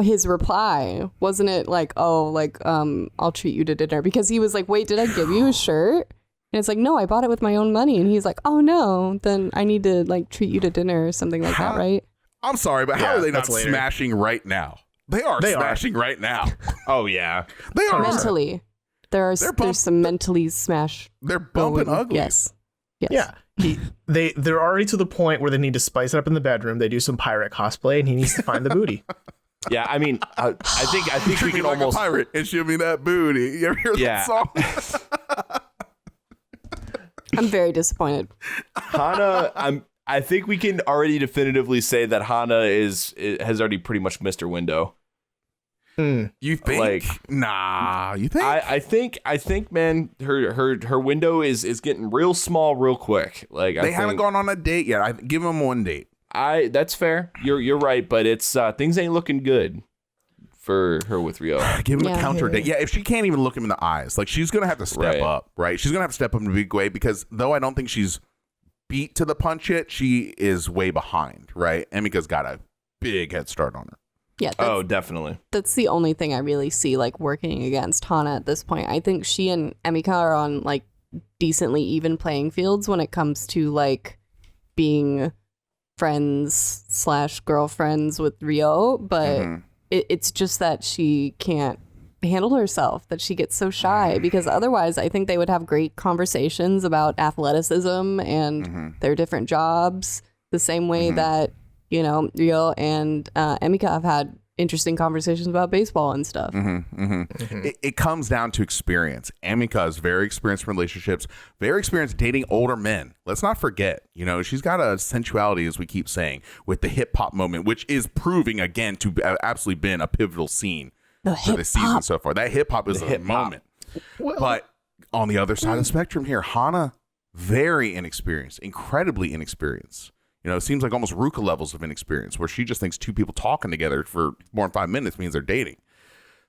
his reply, wasn't it like, oh, like, I'll treat you to dinner? Because he was like, wait, did I give you a shirt? And it's like, no, I bought it with my own money. And he's like, oh, no, then I need to like treat you to dinner or something like that, right? I'm sorry, but how are they not later. smashing right now? They are smashing right now. Oh, yeah. They are. Mentally. There's some mentally smash. They're bumping ugly. Yes. Yeah. They're already to the point where they need to spice it up in the bedroom. They do some pirate cosplay, and he needs to find the booty. Yeah, I mean, I think we Treat me can like almost a pirate and show me that booty. You ever hear that song? I'm very disappointed. Hana, I think we can already definitively say that Hana has already pretty much missed her window. You think? Like, nah, you think? I think, man, her window is getting real small real quick. Like, they haven't gone on a date yet. I give them one date. That's fair. You're right, but it's things ain't looking good for her with Ryo. Give him a counter date. Yeah, if she can't even look him in the eyes, like, she's gonna have to step up, right? She's gonna have to step up in a big way, because though I don't think she's beat to the punch yet, she is way behind, right? Emika's got a big head start on her. Yeah. Definitely. That's the only thing I really see like working against Hana at this point. I think she and Emika are on like decently even playing fields when it comes to like being friends/girlfriends with Ryo, but it's just that she can't handle herself, that she gets so shy, because otherwise I think they would have great conversations about athleticism and their different jobs, the same way that, you know, Ryo and Emika have had interesting conversations about baseball and stuff. It comes down to experience. Emika is very experienced in relationships, very experienced dating older men. Let's not forget, you know, she's got a sensuality, as we keep saying, with the hip hop moment, which is proving again to have absolutely been a pivotal scene for the season so far. That hip hop is a moment. Well, but on the other side of the spectrum here, Hana, very inexperienced, incredibly inexperienced. You know, it seems like almost Ruka levels of inexperience, where she just thinks two people talking together for more than 5 minutes means they're dating.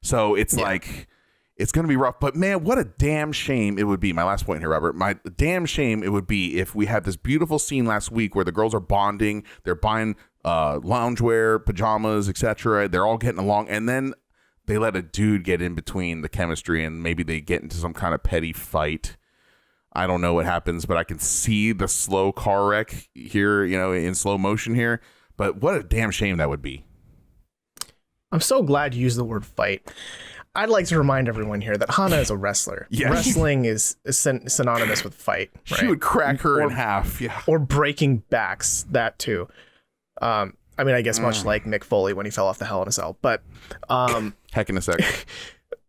So it's like, it's going to be rough. But man, what a damn shame it would be. My last point here, Robert. My damn shame it would be if we had this beautiful scene last week where the girls are bonding, they're buying loungewear, pajamas, etc. They're all getting along, and then they let a dude get in between the chemistry, and maybe they get into some kind of petty fight. I don't know what happens, but I can see the slow car wreck here, you know, in slow motion here. But what a damn shame that would be. I'm so glad you used the word fight. I'd like to remind everyone here that Hana is a wrestler. Yes. Wrestling is synonymous with fight. Right? She would crack her in half. Yeah. Or breaking backs, that too. I mean, I guess much like Mick Foley when he fell off the Hell in a Cell. But heck in a second.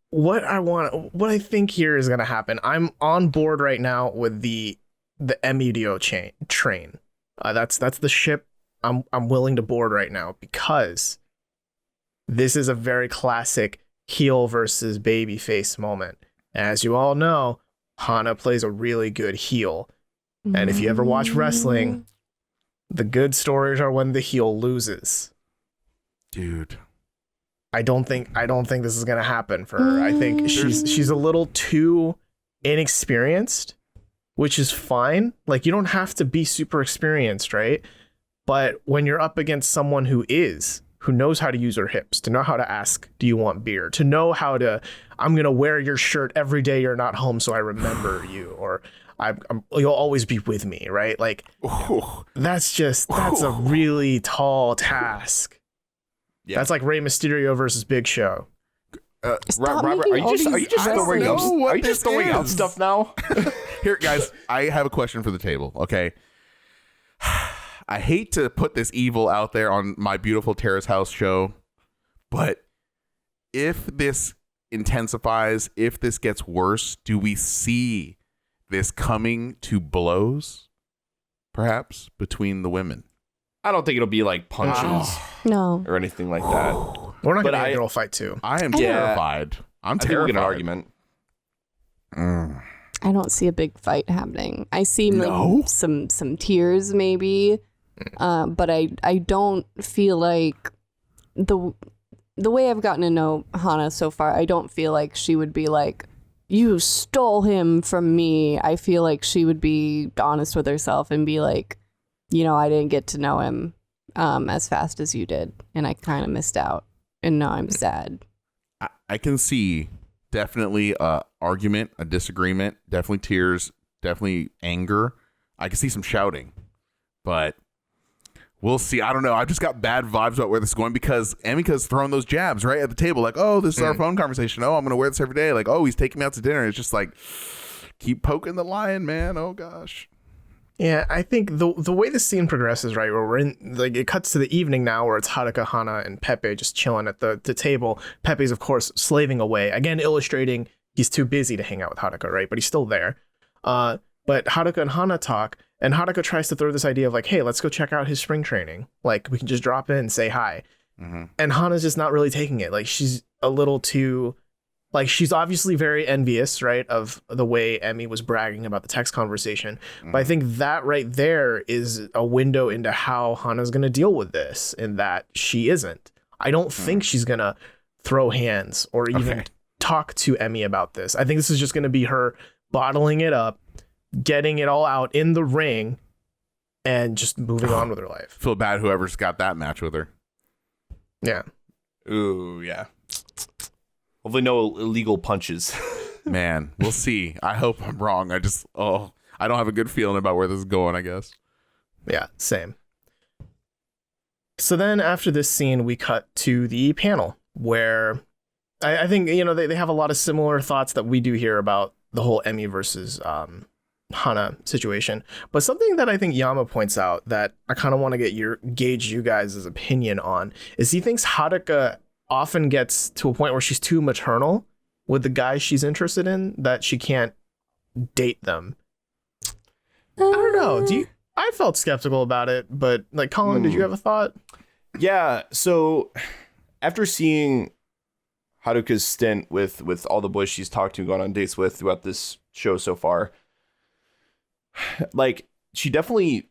what I think here is going to happen. I'm on board right now with the Emidio train. That's the ship I'm willing to board right now, because this is a very classic heel versus babyface moment. As you all know, Hana plays a really good heel. And if you ever watch wrestling, the good stories are when the heel loses. Dude. I don't think this is gonna happen for her. I think she's a little too inexperienced, which is fine. Like, you don't have to be super experienced, right? But when you're up against someone who knows how to use her hips, to know how to ask, do you want beer? To know how to, I'm gonna wear your shirt every day you're not home so I remember you, or you'll always be with me, right? Like, that's a really tall task. Yeah. That's like Rey Mysterio versus Big Show. Robert, are you just throwing out stuff now? Here, guys, I have a question for the table. Okay, I hate to put this evil out there on my beautiful Terrace House show, but if this intensifies, if this gets worse, do we see this coming to blows, perhaps, between the women? I don't think it'll be like punches or anything like that. We're not going to get a girl fight too. I am terrified. I'm terrified. We'll get an argument. I don't see a big fight happening. I see some tears maybe, but I don't feel like the way I've gotten to know Hana so far, I don't feel like she would be like, you stole him from me. I feel like she would be honest with herself and be like, I didn't get to know him as fast as you did, and I kind of missed out, and now I'm sad. I can see definitely a argument, a disagreement, definitely tears, definitely anger. I can see some shouting, but we'll see. I don't know. I've just got bad vibes about where this is going, because Emika's throwing those jabs right at the table, like, oh, this is our phone conversation. Oh, I'm going to wear this every day. Like, oh, he's taking me out to dinner. It's just like, keep poking the lion, man. Oh, gosh. Yeah, I think the way the scene progresses, right, where we're in, like, it cuts to the evening now, where it's Haruka, Hana, and Peppe just chilling at the table. Pepe's, of course, slaving away, again illustrating he's too busy to hang out with Haruka, right? But he's still there. But Haruka and Hana talk, and Haruka tries to throw this idea of like, hey, let's go check out his spring training. Like, we can just drop in and say hi. Mm-hmm. And Hana's just not really taking it. Like, she's a little too... Like, she's obviously very envious, right, of the way Emmy was bragging about the text conversation. Mm-hmm. But I think that right there is a window into how Hana's going to deal with this, in that she isn't. I don't think she's going to throw hands or even talk to Emmy about this. I think this is just going to be her bottling it up, getting it all out in the ring, and just moving on with her life. Feel bad whoever's got that match with her. Yeah. Ooh, yeah. Hopefully no illegal punches. Man, we'll see. I hope I'm wrong. I don't have a good feeling about where this is going, I guess. Yeah, same. So then after this scene, we cut to the panel, where I think, they have a lot of similar thoughts that we do here about the whole Emmy versus Hana situation. But something that I think Yama points out that I kind of want to gauge you guys' opinion on is he thinks Haruka often gets to a point where she's too maternal with the guys she's interested in, that she can't date them. I don't know. I felt skeptical about it, but like, Colin, did you have a thought? Yeah. So after seeing Haruka's stint with all the boys she's talked to, gone on dates with throughout this show so far, like, she definitely,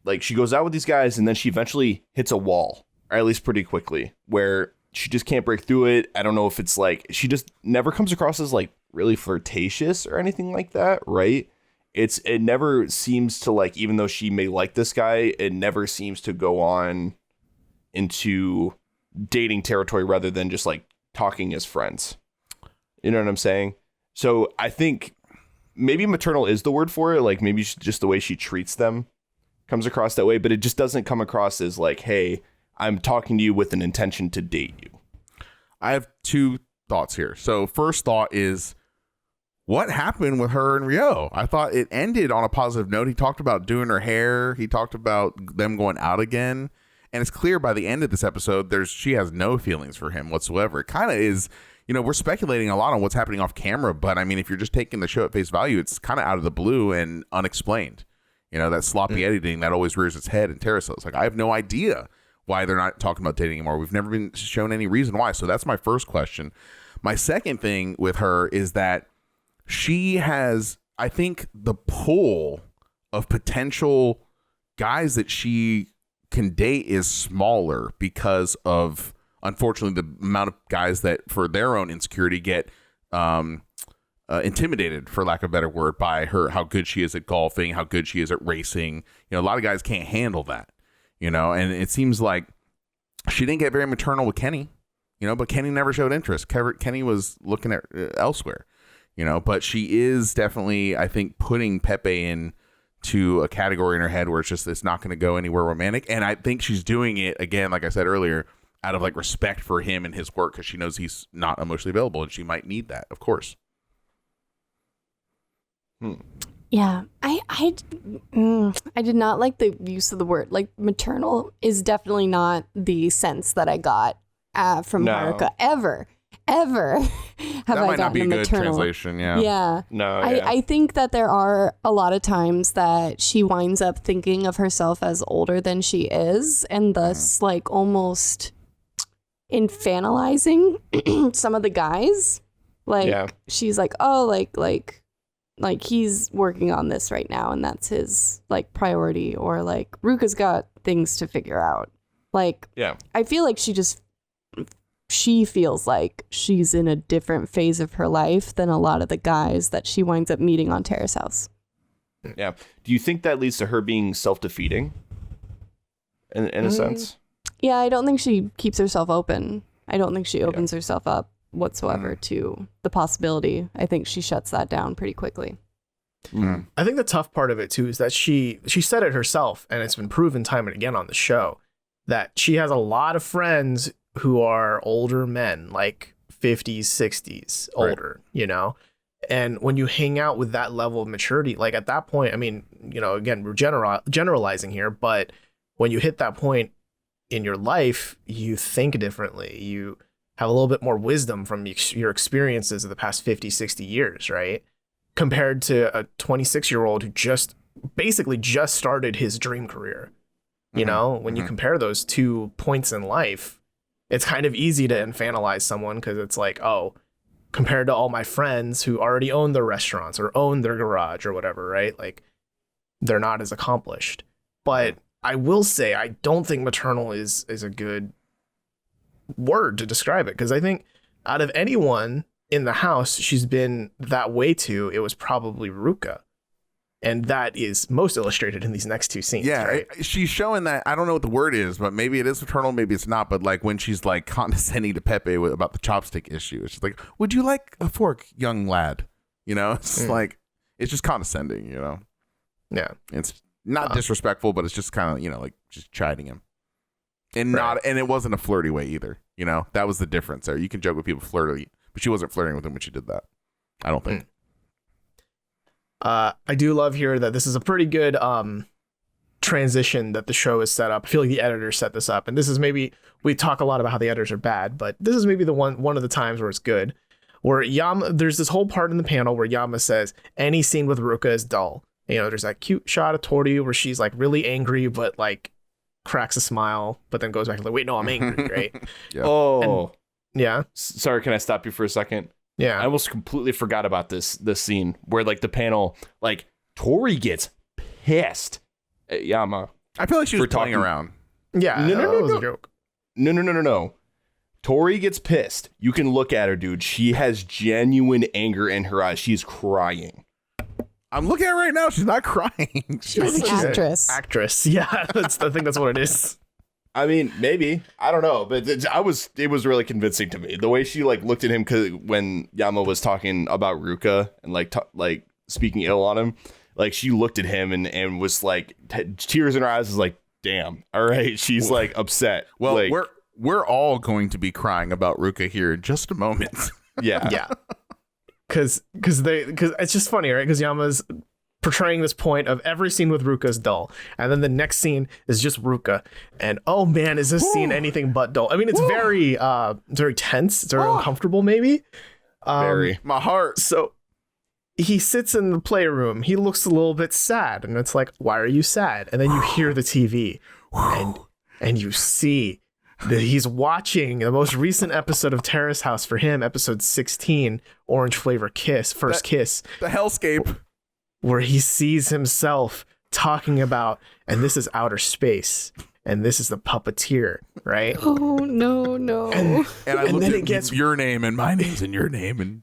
like, she goes out with these guys and then she eventually hits a wall. Or at least pretty quickly, where she just can't break through it. I don't know if it's like, she just never comes across as like really flirtatious or anything like that, right? It never seems to, like, even though she may like this guy, it never seems to go on into dating territory rather than just like talking as friends. You know what I'm saying? So I think maybe maternal is the word for it. Like, maybe just the way she treats them comes across that way, but it just doesn't come across as like, hey, I'm talking to you with an intention to date you. I have two thoughts here. So first thought is, what happened with her and Ryo? I thought it ended on a positive note. He talked about doing her hair. He talked about them going out again. And it's clear by the end of this episode, she has no feelings for him whatsoever. It kind of is, you know, we're speculating a lot on what's happening off camera, but I mean, if you're just taking the show at face value, it's kind of out of the blue and unexplained. You know, that sloppy editing that always rears its head in Terrace House. Like, I have no idea why they're not talking about dating anymore. We've never been shown any reason why. So that's my first question. My second thing with her is that she has, I think, the pool of potential guys that she can date is smaller because of, unfortunately, the amount of guys that for their own insecurity get intimidated, for lack of a better word, by her, how good she is at golfing, how good she is at racing. You know, a lot of guys can't handle that, you know, and it seems like she didn't get very maternal with Kenny, you know, but Kenny never showed interest. Kenny was looking at elsewhere, you know, but she is definitely, I think, putting Peppe in to a category in her head where it's not going to go anywhere romantic. And I think she's doing it, again, like I said earlier, out of like respect for him and his work, because she knows he's not emotionally available and she might need that, of course. Yeah, I did not like the use of the word. Like, maternal is definitely not the sense that I got from Haruka ever. Have that I might not be gotten a a good maternal? translation. Yeah. Yeah. No, I think that there are a lot of times that she winds up thinking of herself as older than she is, and thus like almost infantilizing some of the guys. Like, she's like, oh, like he's working on this right now and that's his like priority, or like Ruka's got things to figure out. Like, I feel like she feels like she's in a different phase of her life than a lot of the guys that she winds up meeting on Terrace House. Yeah. Do you think that leads to her being self-defeating in a sense? Yeah, I don't think she keeps herself open. I don't think she opens herself up whatsoever to the possibility. I think she shuts that down pretty quickly. I think the tough part of it too is that she said it herself, and it's been proven time and again on the show, that she has a lot of friends who are older men, like 50s, 60s, older, you know? And when you hang out with that level of maturity, like at that point, I mean, you know, again, we're generalizing here, but when you hit that point in your life, you think differently. You have a little bit more wisdom from your experiences of the past 50, 60 years, right? Compared to a 26-year-old who basically just started his dream career. You know, when you compare those 2 points in life, it's kind of easy to infantilize someone because it's like, oh, compared to all my friends who already own their restaurants or own their garage or whatever, right? Like, they're not as accomplished. But I will say, I don't think maternal is a good word to describe it, because I think out of anyone in the house she's been that way to, it was probably Ruka. And that is most illustrated in these next 2 scenes, right? She's showing that, I don't know what the word is, but maybe it is maternal, maybe it's not. But like when she's like condescending to Peppe about the chopstick issue, she's like, would you like a fork, young lad? You know, it's like, it's just condescending, you know? Yeah. It's not disrespectful, but it's just kind of, you know, like just chiding him. And and it wasn't a flirty way either. You know, that was the difference there. You can joke with people flirty, but she wasn't flirting with him when she did that, I don't think. I do love here that this is a pretty good transition that the show is set up. I feel like the editor set this up, and this is maybe, we talk a lot about how the editors are bad, but this is maybe the one of the times where it's good, where there's this whole part in the panel where Yama says any scene with Ruka is dull. You know, there's that cute shot of Tori where she's like really angry, but like cracks a smile, but then goes back and like, wait, no, I'm angry, right? Sorry, can I stop you for a second? Yeah. I almost completely forgot about this scene where like the panel, like Tori gets pissed at Yama. I feel like she was playing around. Yeah. No, that was a joke. No. Tori gets pissed. You can look at her, dude. She has genuine anger in her eyes. She's crying. I'm looking at her right now. She's not crying. She's an actress. Actress. Yeah. I think that's what it is. I mean, maybe. I don't know, but it was really convincing to me. The way she like looked at him when Yama was talking about Ruka and like speaking ill on him, like she looked at him and was like tears in her eyes, was like, damn, all right, she's like upset. Well, like, we're all going to be crying about Ruka here in just a moment. Yeah. Because it's just funny, right? Because Yama's portraying this point of every scene with Ruka is dull, and then the next scene is just Ruka, and oh man, is this scene anything but dull? I mean, it's very tense, it's very uncomfortable, maybe. Very. My heart. So he sits in the playroom. He looks a little bit sad, and it's like, why are you sad? And then you hear the TV, and you see that he's watching the most recent episode of Terrace House for him, episode 16, Orange Flavor Kiss, First Kiss. The hellscape. Where he sees himself talking about, and this is outer space, and this is the puppeteer, right? Oh, no. And I And looked then at it gets- your name and my name's in your name. And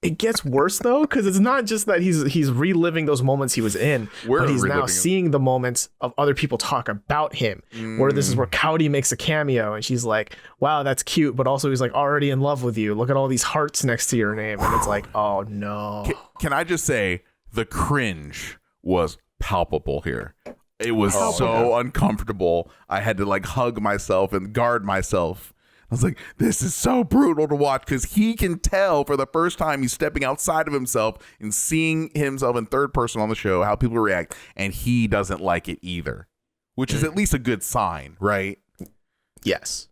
It gets worse though, because it's not just that he's reliving those moments he was in, but he's now seeing the moments of other people talk about him. Where this is where Cowdy makes a cameo, and she's like, "Wow, that's cute," but also he's like already in love with you. Look at all these hearts next to your name, and it's like, oh no. can I just say the cringe was palpable here. It was so uncomfortable. I had to like hug myself and guard myself. I was like, this is so brutal to watch, because he can tell for the first time he's stepping outside of himself and seeing himself in third person on the show, how people react, and he doesn't like it either, which is at least a good sign, right? Yes.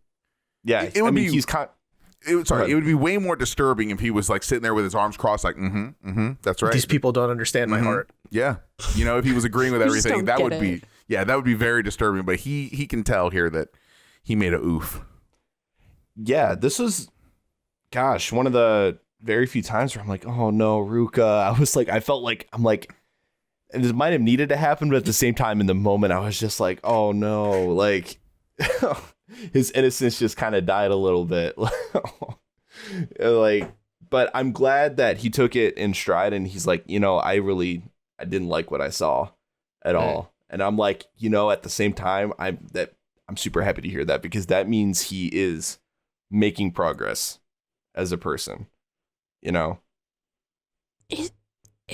Yeah, It would be- he's it would be way more disturbing if he was like sitting there with his arms crossed, like, that's right. These people don't understand my heart. Yeah. You know, if he was agreeing with You just everything, don't that get would it. be, that would be very disturbing. But he can tell here that he made a oof. Yeah, this is, gosh, one of the very few times where I'm like, oh no, Ruka. I felt like, and this might have needed to happen, but at the same time, in the moment, I was just like, oh no, like, his innocence just kind of died a little bit. Like, but I'm glad that he took it in stride, and he's like, I didn't like what I saw at all. And I'm like, at the same time, I'm super happy to hear that, because that means he is making progress as a person, It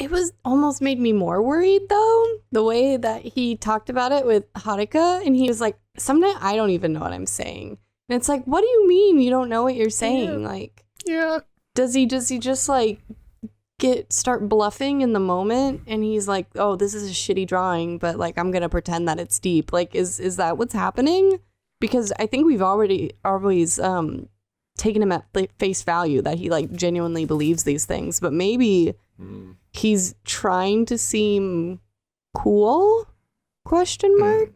was almost made me more worried though, the way that he talked about it with Haruka, and he was like, sometimes I don't even know what I'm saying. And it's like, what do you mean you don't know what you're saying? Like, Yeah. does he just like start bluffing in the moment, and he's like, oh, this is a shitty drawing, but like I'm gonna pretend that it's deep? Like, is that what's happening? Because I think we've always taken him at face value that he like genuinely believes these things, but maybe he's trying to seem cool? Question mark.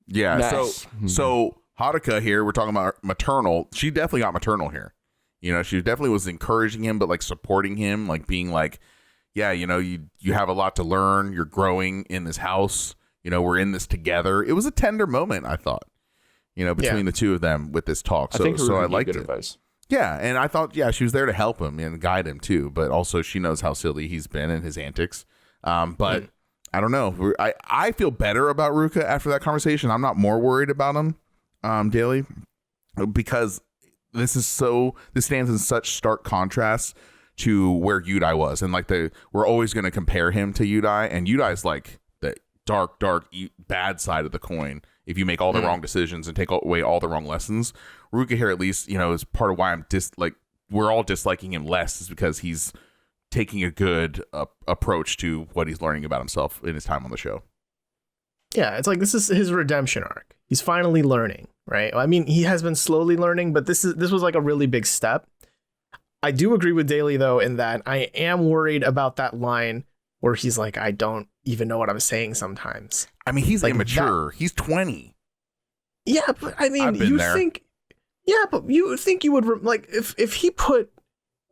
Yeah. Nice. So Haruka here, we're talking about maternal. She definitely got maternal here. She definitely was encouraging him, but like supporting him, like being like, yeah, you have a lot to learn. You're growing in this house. We're in this together. It was a tender moment, I thought, between the two of them with this talk. So I liked it. Advice. Yeah, and I thought, she was there to help him and guide him too. But also, she knows how silly he's been and his antics. But I don't know. I feel better about Ruka after that conversation. I'm not more worried about him, Daily, because this stands in such stark contrast to where Yudai was, and like we're always going to compare him to Yudai, and Yudai's like the dark, bad side of the coin. If you make all the wrong decisions and take away all the wrong lessons, Ruka here at least, is part of why I'm we're all disliking him less, is because he's taking a good approach to what he's learning about himself in his time on the show. Yeah, it's like this is his redemption arc. He's finally learning, right? I mean, he has been slowly learning, but this was like a really big step. I do agree with Daly though, in that I am worried about that line where he's like, I don't even know what I'm saying sometimes. I mean, he's like immature. He's 20. Yeah, but I mean, I've been there. But you would think you would like if he put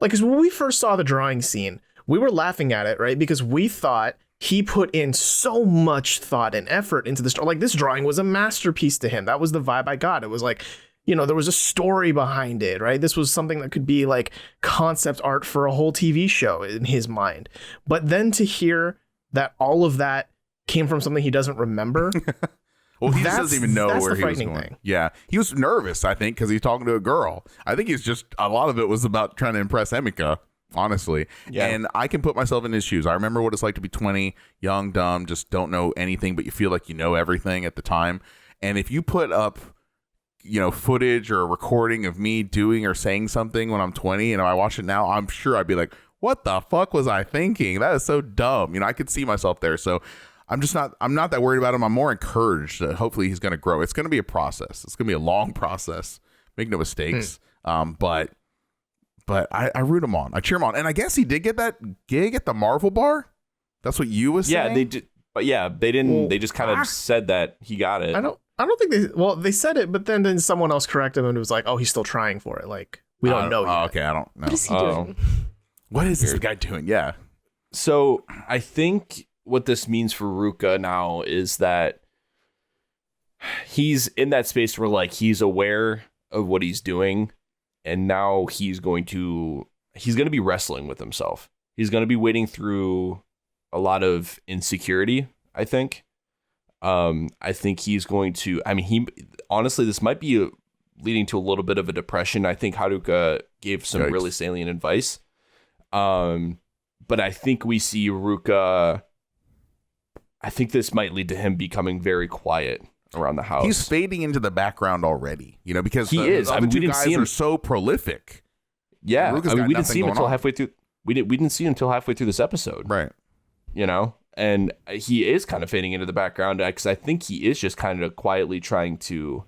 like, because when we first saw the drawing scene, we were laughing at it, right? Because we thought he put in so much thought and effort into this. Like, this drawing was a masterpiece to him. That was the vibe I got. It was like, there was a story behind it, right? This was something that could be like concept art for a whole TV show in his mind. But then to hear that all of that came from something he doesn't remember. Well, he just doesn't even know where he was going. Thing. Yeah, he was nervous, I think, because he's talking to a girl. I think a lot of it was about trying to impress Emika, honestly. Yeah. And I can put myself in his shoes. I remember what it's like to be 20, young, dumb, just don't know anything, but you feel like you know everything at the time. And if you put up, footage or a recording of me doing or saying something when I'm 20, and I watch it now, I'm sure I'd be like, what the fuck was I thinking? That is so dumb. I could see myself there. So I'm not that worried about him. I'm more encouraged that hopefully he's going to grow. It's going to be a process. It's going to be a long process. Make no mistakes. But I root him on. I cheer him on. And I guess he did get that gig at the Marvel bar. That's what you was saying? Yeah, they did. But yeah, they didn't. Well, they just kind of said that he got it. I don't think they said it, but then someone else corrected him and it was like, oh, he's still trying for it. Like, we don't know yet. Okay, I don't know. What is he doing? What is this guy doing? Yeah. So I think what this means for Ruka now is that he's in that space where like he's aware of what he's doing, and now he's going to be wrestling with himself. He's going to be wading through a lot of insecurity, I think. I think he's going to, honestly, this might be leading to a little bit of a depression. I think Haruka gave some really salient advice. But I think we see Ruka, I think this might lead to him becoming very quiet around the house. He's fading into the background already, because he is. The two guys are so prolific. Yeah. We didn't see him until halfway through. We didn't see him until halfway through this episode. Right. And he is kind of fading into the background because I think he is just kind of quietly trying to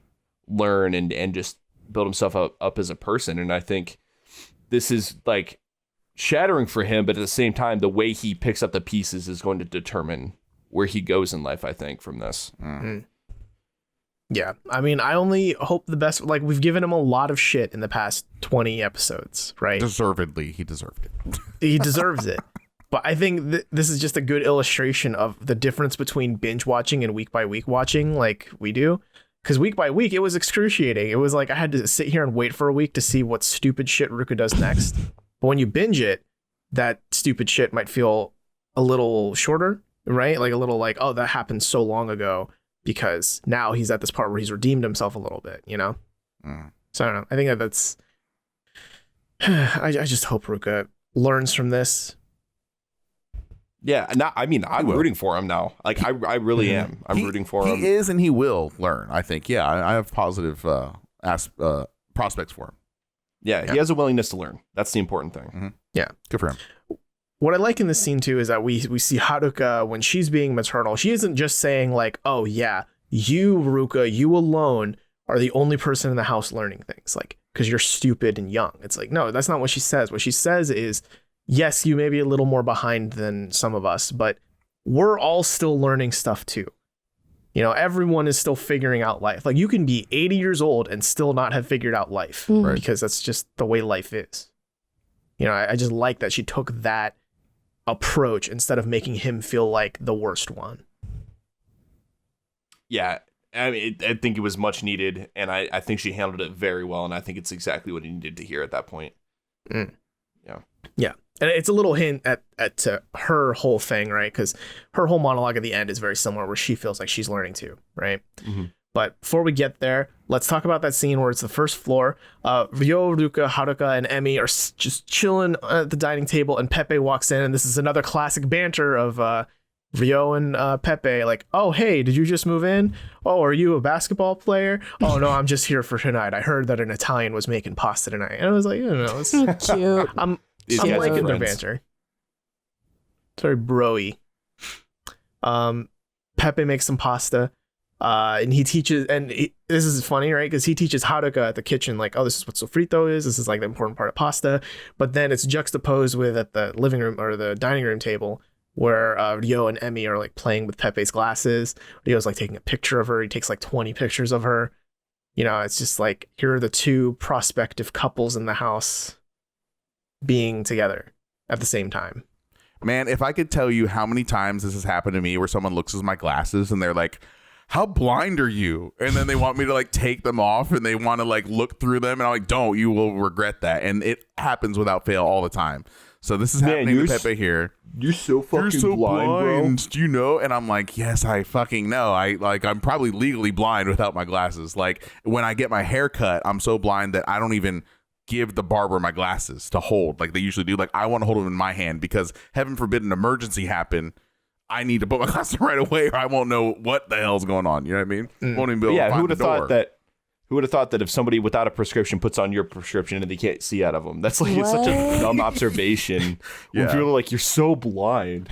learn and just build himself up as a person. And I think this is like shattering for him, but at the same time, the way he picks up the pieces is going to determine where he goes in life, I think, from this. Mm-hmm. Yeah. I only hope the best. Like, we've given him a lot of shit in the past 20 episodes, right? Deservedly. He deserved it. He deserves it. But I think this is just a good illustration of the difference between binge watching and week by week watching like we do. Because week by week, it was excruciating. It was like I had to sit here and wait for a week to see what stupid shit Ruka does next. But when you binge it, that stupid shit might feel a little shorter, right? Like a little like, oh, that happened so long ago, because now he's at this part where he's redeemed himself a little bit, So I don't know. I think that's... I just hope Ruka learns from this. Yeah, I'm rooting for him now. Like, I really am. I'm rooting for him. He is, and he will learn, I think. Yeah, I have positive prospects for him. Yeah, he has a willingness to learn. That's the important thing. Mm-hmm. Yeah. Good for him. What I like in this scene, too, is that we see Haruka, when she's being maternal, she isn't just saying, like, oh, yeah, you, Ruka, you alone are the only person in the house learning things, like, because you're stupid and young. It's like, no, that's not what she says. What she says is, yes, you may be a little more behind than some of us, but we're all still learning stuff too. Everyone is still figuring out life. Like, you can be 80 years old and still not have figured out life, right? Because that's just the way life is. I just like that she took that approach instead of making him feel like the worst one. Yeah, I think it was much needed, and I think she handled it very well, and I think it's exactly what he needed to hear at that point. Yeah. Yeah. And it's a little hint at her whole thing, right? Because her whole monologue at the end is very similar, where she feels like she's learning too, right? Mm-hmm. But before we get there, let's talk about that scene where it's the first floor. Ryo, Ruka, Haruka, and Emi are just chilling at the dining table, and Peppe walks in, and this is another classic banter of Ryo and Peppe, like, oh, hey, did you just move in? Oh, are you a basketball player? Oh, no, I'm just here for tonight. I heard that an Italian was making pasta tonight. And I was like, it's cute. I'm liking their banter. It's very bro-y. Peppe makes some pasta, and he teaches, this is funny, right? Because he teaches Haruka at the kitchen, like, oh, this is what sofrito is. This is like the important part of pasta. But then it's juxtaposed with at the living room or the dining room table, where Ryo and Emi are like playing with Pepe's glasses. Ryo's like taking a picture of her. He takes like 20 pictures of her. It's just like, here are the two prospective couples in the house being together at the same time. Man, if I could tell you how many times this has happened to me where someone looks at my glasses and they're like, how blind are you? And then they want me to like take them off and they want to like look through them. And I'm like, don't, you will regret that. And it happens without fail all the time. So this is happening to Peppe here. You're so fucking blind, bro. Do you know? And I'm like, yes, I fucking know. I'm probably legally blind without my glasses. Like, when I get my hair cut, I'm so blind that I don't even give the barber my glasses to hold like they usually do. Like, I want to hold them in my hand because heaven forbid an emergency happen, I need to put my glasses right away or I won't know what the hell's going on. You know what I mean? Won't even be able to find who would have the door. thought that Who would have thought that if somebody without a prescription puts on your prescription and they can't see out of them? That's like it's such a dumb observation. When people are like, you're so blind.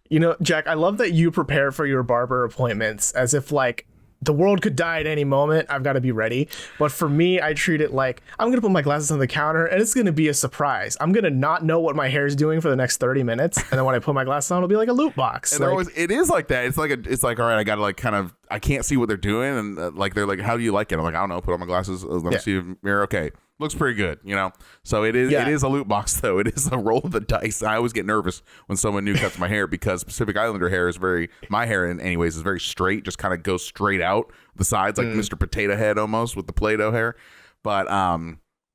You know, Jack, I love that you prepare for your barber appointments as if like the world could die at any moment. I've got to be ready. But for me, I treat it like I'm going to put my glasses on the counter and it's going to be a surprise. I'm going to not know what my hair is doing for the next 30 minutes. And then when I put my glasses on, it'll be like a loot box. And it is like that. It's like, all right, I got to like kind of, I can't see what they're doing. And like, they're like, how do you like it? I'm like, I don't know. Put on my glasses. Let me see the mirror. Okay. Looks pretty good, you know? So it is a loot box though. It is a roll of the dice. I always get nervous when someone new cuts my hair because Pacific Islander hair is my hair in anyways is very straight, just kind of goes straight out the sides like Mr. Potato Head almost with the Play-Doh hair. But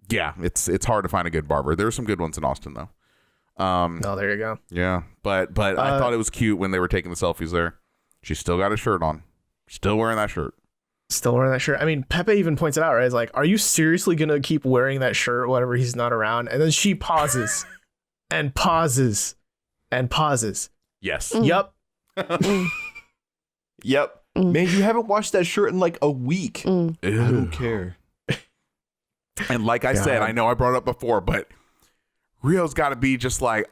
yeah, it's hard to find a good barber. There's some good ones in Austin though. Oh, there you go. Yeah, but I thought it was cute when they were taking the selfies there. She still got a shirt on. Still wearing that shirt. Still wearing that shirt. I mean, Peppe even points it out, right? It's like, are you seriously going to keep wearing that shirt whenever he's not around? And then she pauses and pauses and pauses. Yes. Yep. Yep. Man, you haven't washed that shirt in like a week. I don't care. And like I said, I know I brought it up before, but Rio's got to be just like,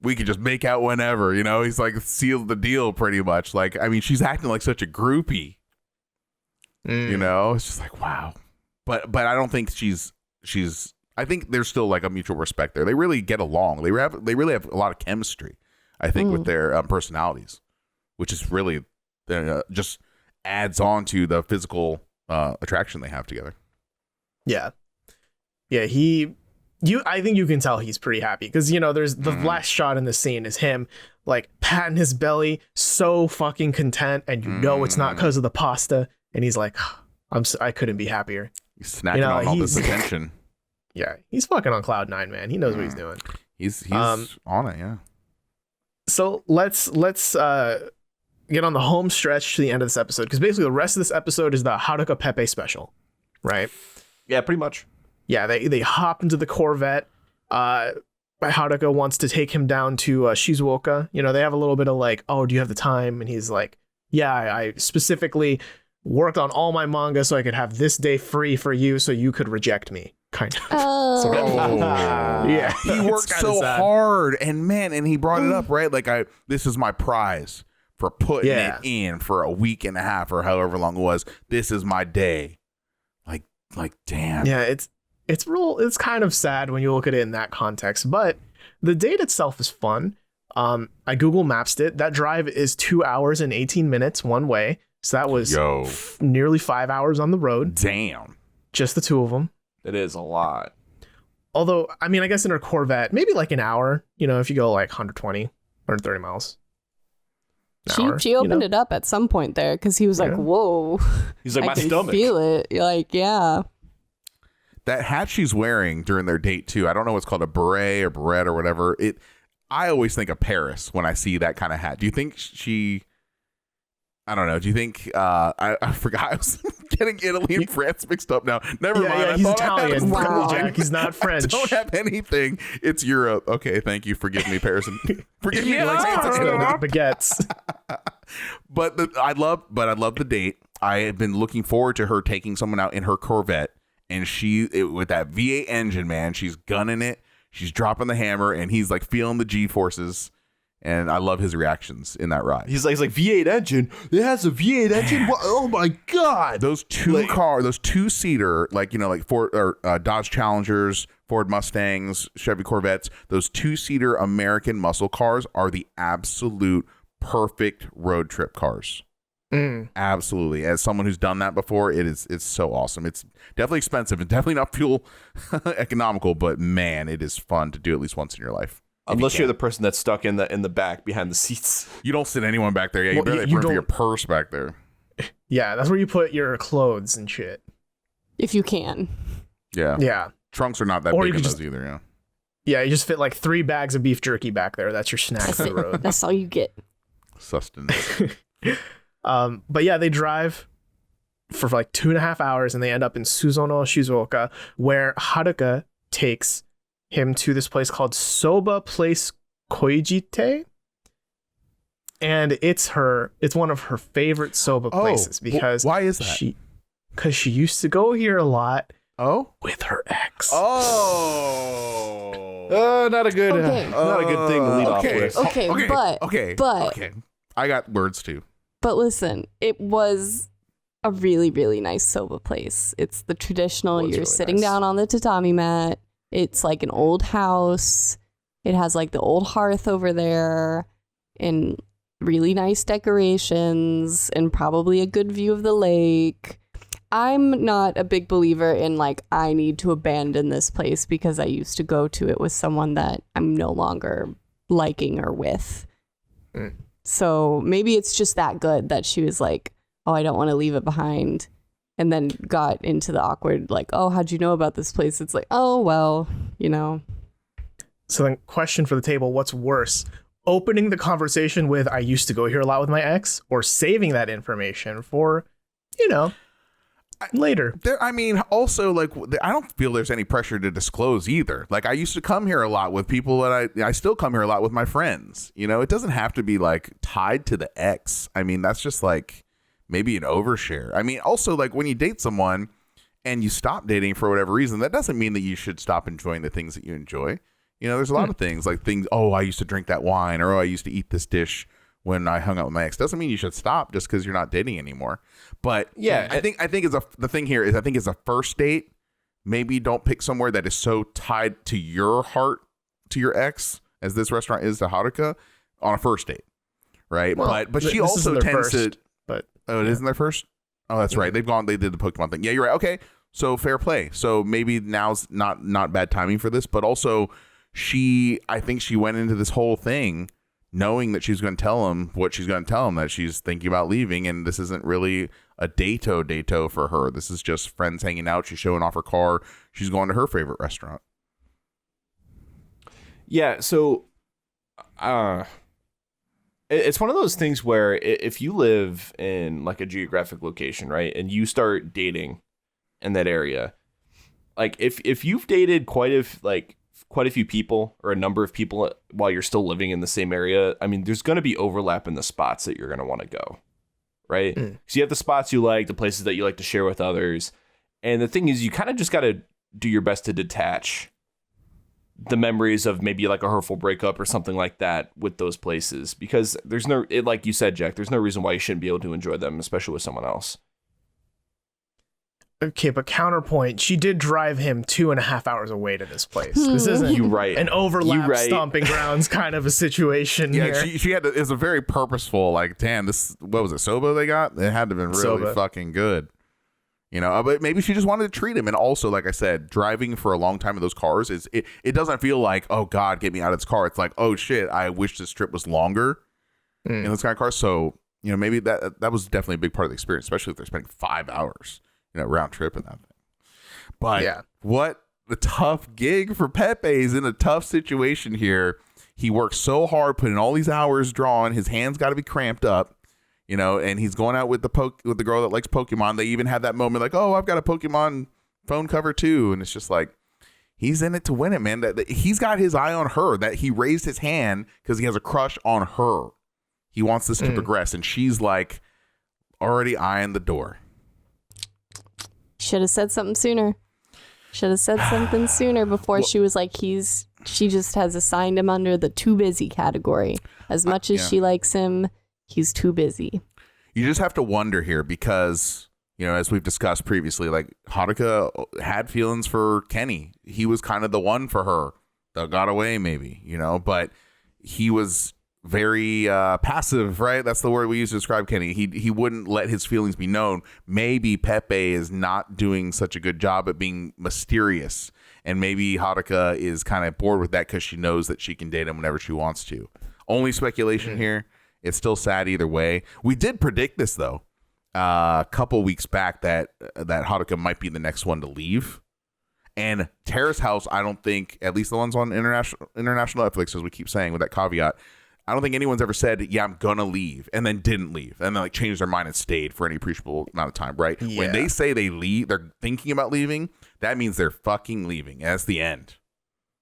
we could just make out whenever, you know? He's like sealed the deal pretty much. Like, I mean, she's acting like such a groupie. You know? It's just like, wow. But I don't think she's I think there's still like a mutual respect there. They really get along. They really have a lot of chemistry, I think, with their personalities, which is really just adds on to the physical attraction they have together. Yeah. Yeah, I think you can tell he's pretty happy because, you know, there's the last shot in the scene is him like patting his belly, so fucking content. And you know, it's not because of the pasta. And he's like, I couldn't be happier. He's snacking on all this attention. Yeah, he's fucking on cloud nine, man. He knows what he's doing. He's on it, yeah. So let's get on the home stretch to the end of this episode because basically the rest of this episode is the Haruka Peppe special, right? Yeah, pretty much. Yeah, they hop into the Corvette. Haruka wants to take him down to Shizuoka. You know, they have a little bit of like, oh, do you have the time? And he's like, yeah, I specifically worked on all my manga so I could have this day free for you so you could reject me. Kind of. Yeah. He worked so hard and he brought it up, right? Like this is my prize for putting it in for a week and a half or however long it was. This is my day. Like damn. Yeah, it's kind of sad when you look at it in that context, but the date itself is fun. I Google Maps it. That drive is 2 hours and 18 minutes one way. So that was nearly 5 hours on the road. Damn. Just the two of them. It is a lot. Although, I mean, I guess in her Corvette, maybe like an hour, you know, if you go like 120, 130 miles. She opened it up at some point there because he was like, whoa. He's like, I my can stomach. Feel it. You're like, yeah. That hat she's wearing during their date too. I don't know what's called a beret or whatever. I always think of Paris when I see that kind of hat. Do you think I don't know. Do you think I forgot I was getting Italy and France mixed up now. Never mind. Yeah, he's Italian. Wow. Jack, he's not French. I don't have anything. It's Europe. Okay, thank you. Forgive me, Paris. Forgive me. Baguettes. But I love the date. I have been looking forward to her taking someone out in her Corvette. And with that V8 engine, man, she's gunning it. She's dropping the hammer, and he's like feeling the G forces. And I love his reactions in that ride. He's like V8 engine. It has a V8 engine. What? Oh my god! Those two-seater, like Ford or Dodge Challengers, Ford Mustangs, Chevy Corvettes. Those two-seater American muscle cars are the absolute perfect road trip cars. Absolutely. As someone who's done that before, it's so awesome. It's definitely expensive and definitely not fuel economical, but man, it is fun to do at least once in your life. Unless you're the person that's stuck in the back behind the seats. You don't sit anyone back there. Yeah, you barely have room for your purse back there. Yeah, that's where you put your clothes and shit. If you can. Yeah. Yeah. Trunks are not that big in those either, yeah. Yeah, you just fit like 3 bags of beef jerky back there. That's your snack for the road. That's all you get. Sustenance. But yeah, they drive for like 2.5 hours and they end up in Suzono Shizuoka, where Haruka takes him to this place called Soba Place Koijite. And it's one of her favorite soba places because why is that? Because she used to go here a lot. Oh, with her ex. Oh, not a good thing to lead off with. Okay. I got words too. But listen, it was a really, really nice soba place. It's the traditional. You're really sitting down on the tatami mat. It's like an old house. It has like the old hearth over there and really nice decorations and probably a good view of the lake. I'm not a big believer in like, I need to abandon this place because I used to go to it with someone that I'm no longer liking or with. So maybe it's just that good that she was like, oh, I don't want to leave it behind. And then got into the awkward, like, oh, how'd you know about this place? It's like, oh, well, you know. So then question for the table, what's worse? Opening the conversation with, I used to go here a lot with my ex, or saving that information for, later. Also, like, I don't feel there's any pressure to disclose either. Like, I used to come here a lot with people that I still come here a lot with my friends. It doesn't have to be like tied to the ex. I mean, that's just like maybe an overshare. I mean, also, like, when you date someone and you stop dating for whatever reason, that doesn't mean that you should stop enjoying the things that you enjoy. There's a lot of things like oh, I used to drink that wine, or oh, I used to eat this dish when I hung out with my ex. Doesn't mean you should stop just because you're not dating anymore. But yeah, I think the thing here is, I think as a first date, maybe don't pick somewhere that is so tied to your heart, to your ex, as this restaurant is to Haruka on a first date, right? Well, but she also tends to. But it isn't their first. Oh, that's right. They did the Pokemon thing. Yeah, you're right. Okay, so fair play. So maybe now's not bad timing for this, but also I think she went into this whole thing knowing that she's going to tell him what she's going to tell him, that she's thinking about leaving, and this isn't really a dato for her. This is just friends hanging out. She's showing off her car. She's going to her favorite restaurant. Yeah, so it's one of those things where if you live in like a geographic location, right, and you start dating in that area, like if you've dated quite a few people or a number of people while you're still living in the same area, I mean, there's going to be overlap in the spots that you're going to want to go, right? So you have the spots you like, the places that you like to share with others. And the thing is, you kind of just got to do your best to detach the memories of maybe like a hurtful breakup or something like that with those places, because like you said, Jack, there's no reason why you shouldn't be able to enjoy them, especially with someone else. Okay, but counterpoint, she did drive him 2.5 hours away to this place. This isn't an overlap stomping grounds kind of a situation here. She had it's a very purposeful, like, damn, what was it, soba they got? It had to have been really fucking good. But maybe she just wanted to treat him. And also, like I said, driving for a long time in those cars, it doesn't feel like, oh, God, get me out of this car. It's like, oh, shit, I wish this trip was longer in this kind of car. So, maybe that was definitely a big part of the experience, especially if they're spending 5 hours. Round trip and that thing. But yeah, what a tough gig for Peppe. He's in a tough situation here. He works so hard, putting all these hours drawn. His hands got to be cramped up, and he's going out with the girl that likes Pokemon. They even had that moment like, oh, I've got a Pokemon phone cover too. And it's just like, he's in it to win it, man. That he's got his eye on her, that he raised his hand because he has a crush on her. He wants this to progress. And she's like already eyeing the door. Should have said something sooner. Before she was like, she just has assigned him under the too busy category. As much as she likes him, he's too busy. You just have to wonder here because, as we've discussed previously, like Haruka had feelings for Kenny. He was kind of the one for her that got away maybe, but he was very passive, right? That's the word we use to describe Kenny. He wouldn't let his feelings be known. Maybe Peppe is not doing such a good job at being mysterious, and maybe Haruka is kind of bored with that because she knows that she can date him whenever she wants to. Only speculation here. It's still sad either way. We did predict this though a couple weeks back that Haruka might be the next one to leave. And Terrace House, I don't think, at least the ones on international Netflix, as we keep saying with that caveat, I don't think anyone's ever said, yeah, I'm going to leave, and then didn't leave, and then like changed their mind and stayed for any appreciable amount of time, right? Yeah. When they say they leave, they're thinking about leaving, that means they're fucking leaving. And that's the end,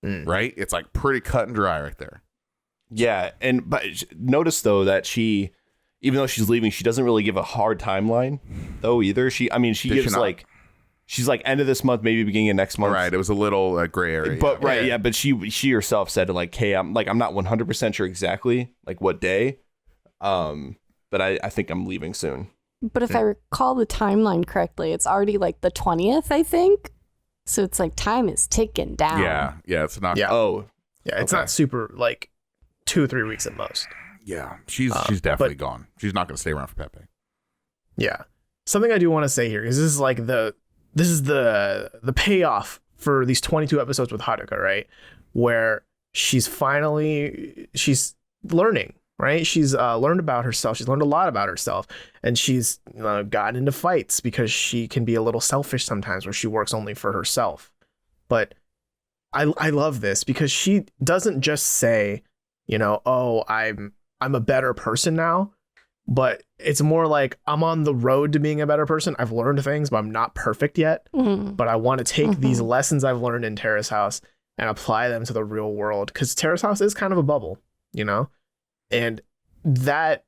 right? It's like pretty cut and dry right there. Yeah, but notice though that she, even though she's leaving, she doesn't really give a hard timeline though either. She gives like, she's like end of this month, maybe beginning of next month. Right, it was a little gray area. But but she herself said like, hey, I'm not 100% sure exactly like what day, but I think I'm leaving soon. But if I recall the timeline correctly, it's already like the 20th, I think. So it's like time is ticking down. Yeah, it's not. Yeah. Oh, Yeah, it's not super like 2 or 3 weeks at most. Yeah, she's definitely gone. She's not going to stay around for Peppe. Yeah. Something I do want to say here is this is the payoff for these 22 episodes with Haruka, right? Where she's learning, right? She's learned about herself. She's learned a lot about herself, and she's gotten into fights because she can be a little selfish sometimes, where she works only for herself. But I love this because she doesn't just say, oh, I'm a better person now, but it's more like I'm on the road to being a better person. I've learned things, but I'm not perfect yet. Mm-hmm. But I want to take these lessons I've learned in Terrace House and apply them to the real world, because Terrace House is kind of a bubble, and that,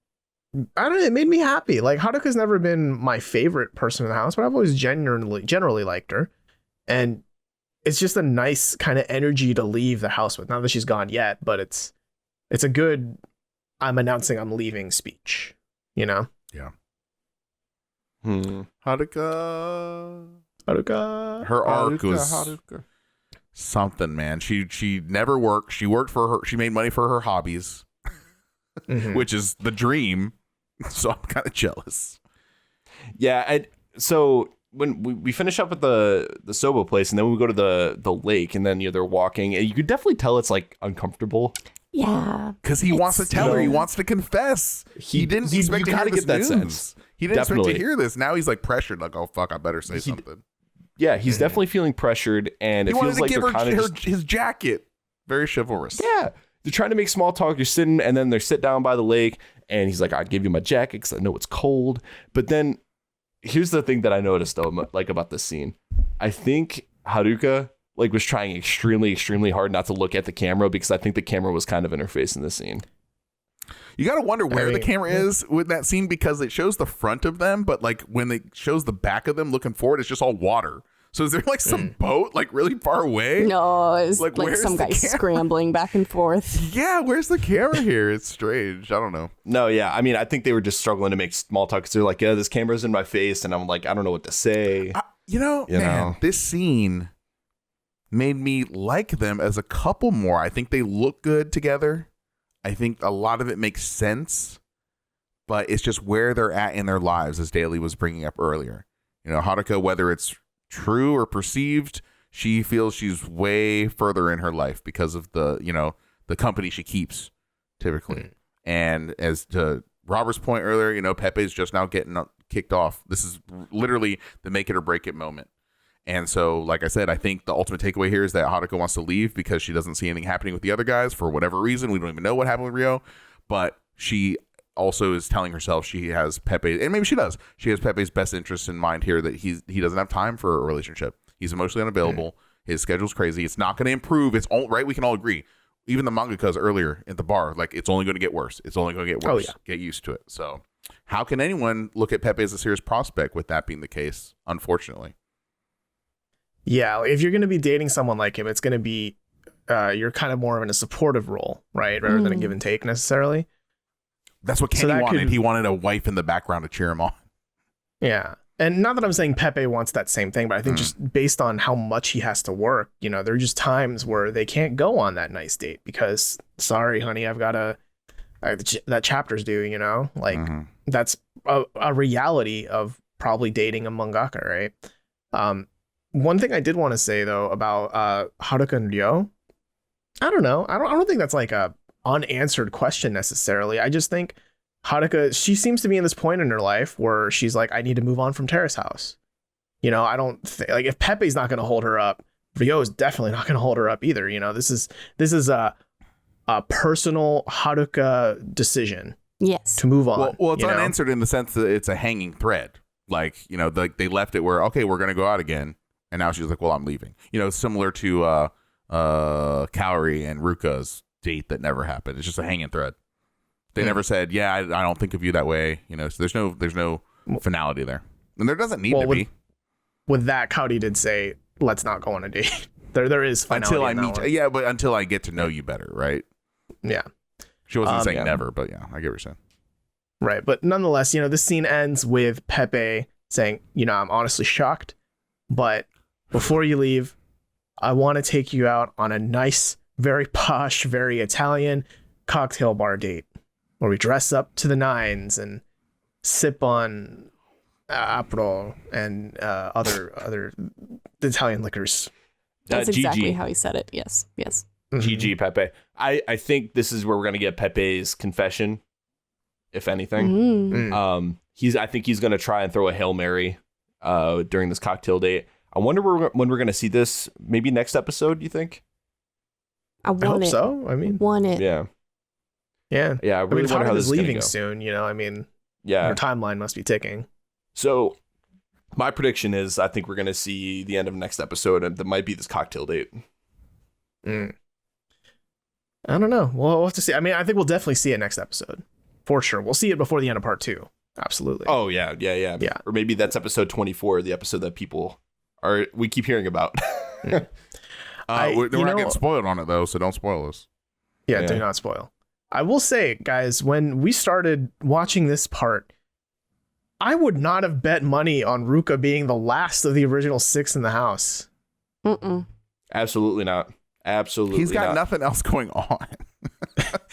I don't know, it made me happy. Like, Haruka's never been my favorite person in the house, but I've always generally liked her, and it's just a nice kind of energy to leave the house with. Not that she's gone yet, but it's a good I'm announcing I'm leaving speech, Yeah. Haruka. Her arc was something, man. She never worked. She worked for her. She made money for her hobbies, which is the dream. So I'm kind of jealous. Yeah. So when we finish up at the Sobo place, and then we go to the lake, and then they're walking, and you could definitely tell it's like uncomfortable. Yeah, because he wants to tell her. He wants to confess. He didn't expect to hear this news. Sense. He didn't expect to hear this. Now he's like pressured. Like, oh fuck, I better say something. Yeah, he's definitely feeling pressured, and it feels like they're kind of his jacket. Very chivalrous. Yeah, they're trying to make small talk. You're sitting, and then they sit down by the lake, and he's like, "I'll give you my jacket because I know it's cold." But then, here's the thing that I noticed though, like about this scene. I think Haruka was trying extremely, extremely hard not to look at the camera, because I think the camera was kind of in her face in this scene. You got to wonder where the camera is with that scene, because it shows the front of them, but like when it shows the back of them looking forward, it's just all water. So is there like some boat like really far away? No, it's like some guy scrambling back and forth. Yeah, where's the camera here? It's strange. I don't know. No, yeah. I mean, I think they were just struggling to make small talk, because they're like, yeah, this camera's in my face, and I'm like, I don't know what to say. Man, this scene made me like them as a couple more. I think they look good together. I think a lot of it makes sense, but it's just where they're at in their lives, as Daly was bringing up earlier. Haruka, whether it's true or perceived, she feels she's way further in her life because of the company she keeps typically. And as to Robert's point earlier, Pepe's just now getting kicked off. This is literally the make it or break it moment. And so, like I said, I think the ultimate takeaway here is that Haruka wants to leave because she doesn't see anything happening with the other guys for whatever reason. We don't even know what happened with Rio, but she also is telling herself she has Pepe, and maybe she does. She has Pepe's best interest in mind here, that he doesn't have time for a relationship. He's emotionally unavailable. His schedule's crazy. It's not going to improve. It's all right. We can all agree. Even the mangakas earlier at the bar, like, it's only going to get worse. It's only going to get worse. Oh, yeah. Get used to it. So how can anyone look at Pepe as a serious prospect with that being the case, unfortunately? Yeah, if you're going to be dating someone like him, it's going to be you're kind of more in a supportive role, right? Rather than a give and take necessarily. That's what Kenny wanted. He wanted a wife in the background to cheer him on. Yeah. And not that I'm saying Pepe wants that same thing, but I think just based on how much he has to work, there are just times where they can't go on that nice date because, sorry, honey, I've got that chapter's due, that's a reality of probably dating a mangaka, right? One thing I did want to say though about Haruka and Ryo, I don't know. I don't think that's like a unanswered question necessarily. I just think Haruka, she seems to be in this point in her life where she's like, I need to move on from Terrace House. I don't think, like, if Pepe's not going to hold her up, Ryo is definitely not going to hold her up either. This is a personal Haruka decision. Yes. To move on. Well, it's unanswered in the sense that it's a hanging thread. Like, they left it where, okay, we're going to go out again. And now she's like, well, I'm leaving. Similar to Kaori and Ruka's date that never happened. It's just a hanging thread. They never said, yeah, I don't think of you that way. So there's no finality there. And there doesn't need to be. With that, Cowdy did say, let's not go on a date. There is finality until I in that meet. one. Yeah, but until I get to know you better, right? Yeah. She wasn't saying never, but yeah, I get what you're saying. Right. But nonetheless, this scene ends with Peppe saying, I'm honestly shocked, but before you leave, I want to take you out on a nice, very posh, very Italian cocktail bar date where we dress up to the nines and sip on Aperol and other Italian liquors. That's exactly GG. how he said it. Yes. GG, Peppe. I think this is where we're gonna get Pepe's confession, if anything. I think he's gonna try and throw a Hail Mary during this cocktail date. I wonder when we're gonna see this. Maybe next episode, you think? I hope it. so. I mean, want it. Yeah. I really wonder how this is is gonna leaving go. soon. I mean, Yeah. her timeline must be ticking. So my prediction is I think we're going to see the end of next episode, and there might be this cocktail date. I don't know. We'll have to see. I mean, I think we'll definitely see it next episode. For sure. We'll see it before the end of part 2. Absolutely. Oh, yeah. Or maybe that's episode 24, the episode that we keep hearing about. We're not getting spoiled on it, though, so don't spoil us. Yeah, do not spoil. I will say, guys, when we started watching this part, I would not have bet money on Ruka being the last of the original 6 in the house. Absolutely not. Absolutely. He's got nothing else going on.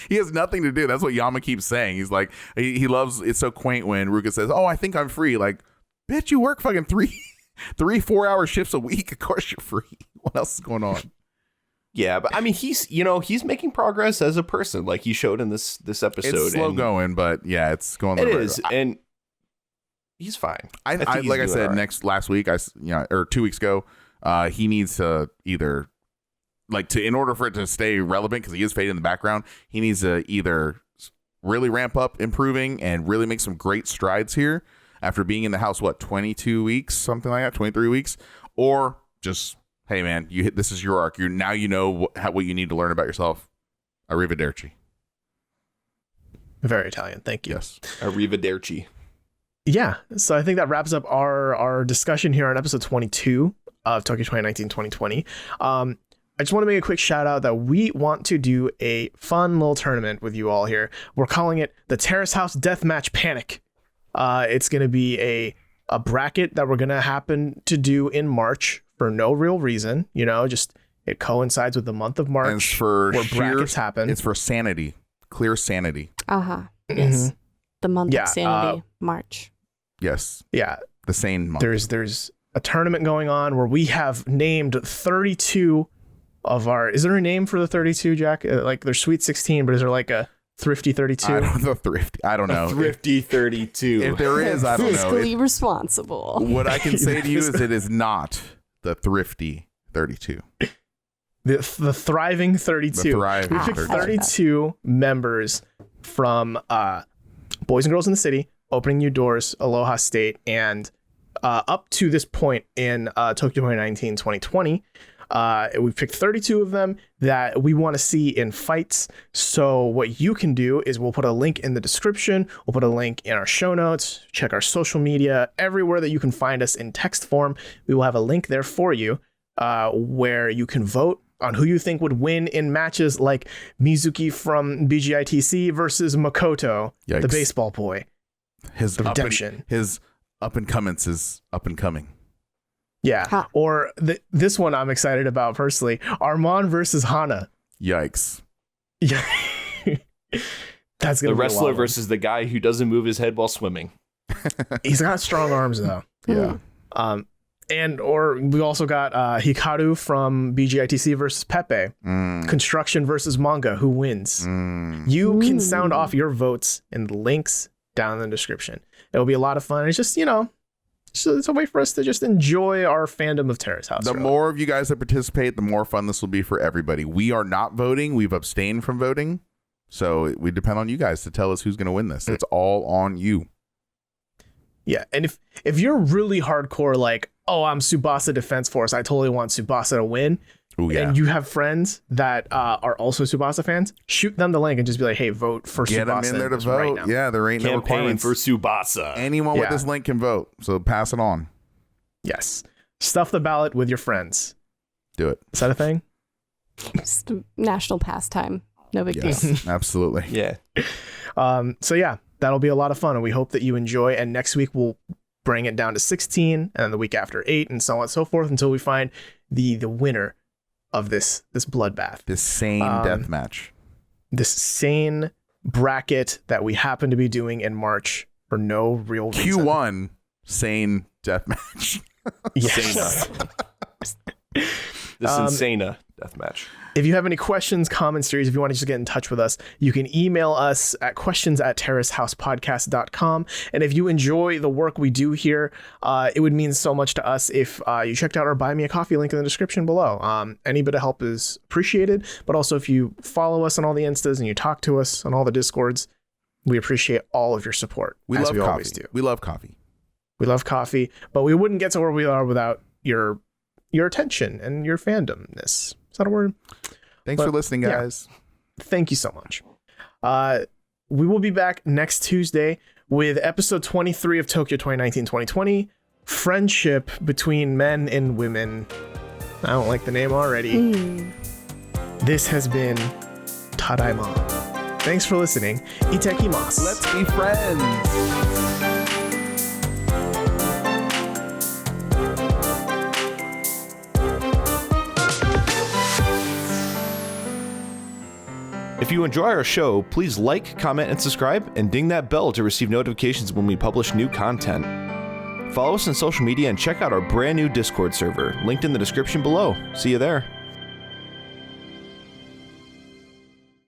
He has nothing to do. That's what Yama keeps saying. He's like, he loves it's so quaint when Ruka says, "Oh, I think I'm free." Like, bitch, you work fucking 3-4 hour shifts a week. Of course you're free. What else is going on? Yeah, but I mean, he's making progress as a person, like he showed in this episode. It's slow going, but yeah, it's going. It is, and he's fine. I think like I he's said doing all right. last week, or 2 weeks ago, he needs to either in order for it to stay relevant, because he is fading in the background, he needs to either really ramp up improving and really make some great strides here after being in the house 22 weeks, something like that, 23 weeks, or just, hey man, this is your arc. You know what you need to learn about yourself. Arrivederci. Very Italian. Thank you. Yes. Arrivederci. Yeah. So I think that wraps up our discussion here on episode 22 of Tokyo 2019-2020. I just want to make a quick shout out that we want to do a fun little tournament with you all here. We're calling it the Terrace House Deathmatch Panic. It's going to be a bracket that we're going to happen to do in March for no real reason. Just it coincides with the month of March, And it's for where brackets happen. It's for sanity. Clear sanity. Yes. The month Yeah, of sanity, March. Yes. Yeah. The sane month. There's a tournament going on where we have named 32 of our. Is there a name for the 32, Jack? Like there's Sweet 16, but is there like a Thrifty 32? I don't know. Thrifty 32. If there is, I don't know. Fiscally responsible. What I can say to you is it is not the Thrifty 32. The Thriving 32. The Thriving We picked 32. 32 members from Boys and Girls in the City, Opening New Doors, Aloha State, and up to this point in Tokyo 2019-2020. We've picked 32 of them that we want to see in fights. So what you can do is we'll put a link in the description. We'll put a link in our show notes. Check our social media. Everywhere that you can find us in text form, we will have a link there for you where you can vote on who you think would win in matches like Mizuki from BGITC versus Makoto, the Yikes. baseball boy. His redemption. His up and comings is up and coming. Yeah. Huh. Or this one I'm excited about personally. Armand versus Hana. Yikes. Yeah. That's The gonna be a wrestler wild one. versus the guy who doesn't move his head while swimming. He's got strong arms though. Yeah. Or we also got Hikaru from BGITC versus Peppe. Construction versus manga. Who wins? You can sound off your votes in the links down in the description. It'll be a lot of fun. It's just, it's a way for us to just enjoy our fandom of Terrace House. The really. more of you guys that participate, the more fun this will be for everybody. We are not voting. We've abstained from voting. So we depend on you guys to tell us who's going to win this. It's all on you. Yeah, and if you're really hardcore, like, oh, I'm Tsubasa Defense Force, I totally want Tsubasa to win, Ooh, yeah. and you have friends that are also Tsubasa fans, shoot them the link and just be like, hey, vote for Get Tsubasa. them in there to vote. Right now. Yeah, there ain't no Campaign requirements. for Tsubasa. Anyone with this link can vote. So pass it on. Yes. Stuff the ballot with your friends. Do it. Is that a thing? Just a national pastime. No big deal. Yes, absolutely. Yeah. So yeah, that'll be a lot of fun, and we hope that you enjoy. And next week we'll bring it down to 16, and then the week after 8, and so on and so forth until we find the winner of this bloodbath. This sane death match. This sane bracket that we happen to be doing in March for no real reason. Q1 sane death match. Yes. This Insana deathmatch. If you have any questions, comments, series, if you want to just get in touch with us, you can email us at questions@terracehousepodcast.com. And if you enjoy the work we do here, it would mean so much to us if you checked out our Buy Me a Coffee link in the description below. Any bit of help is appreciated, but also if you follow us on all the Instas and you talk to us on all the Discords, we appreciate all of your support. We love coffee. Always do. We love coffee. We love coffee, but we wouldn't get to where we are without your attention and your fandomness. Is that a word? Thanks for listening, guys. Yeah, thank you so much. We will be back next Tuesday with episode 23 of Tokyo 2019-2020, Friendship Between Men and Women. I don't like the name already. This has been Tadaima. Thanks for listening. Itakimasu. Let's be friends. If you enjoy our show, please like, comment, and subscribe, and ding that bell to receive notifications when we publish new content. Follow us on social media and check out our brand new Discord server, linked in the description below. See you there.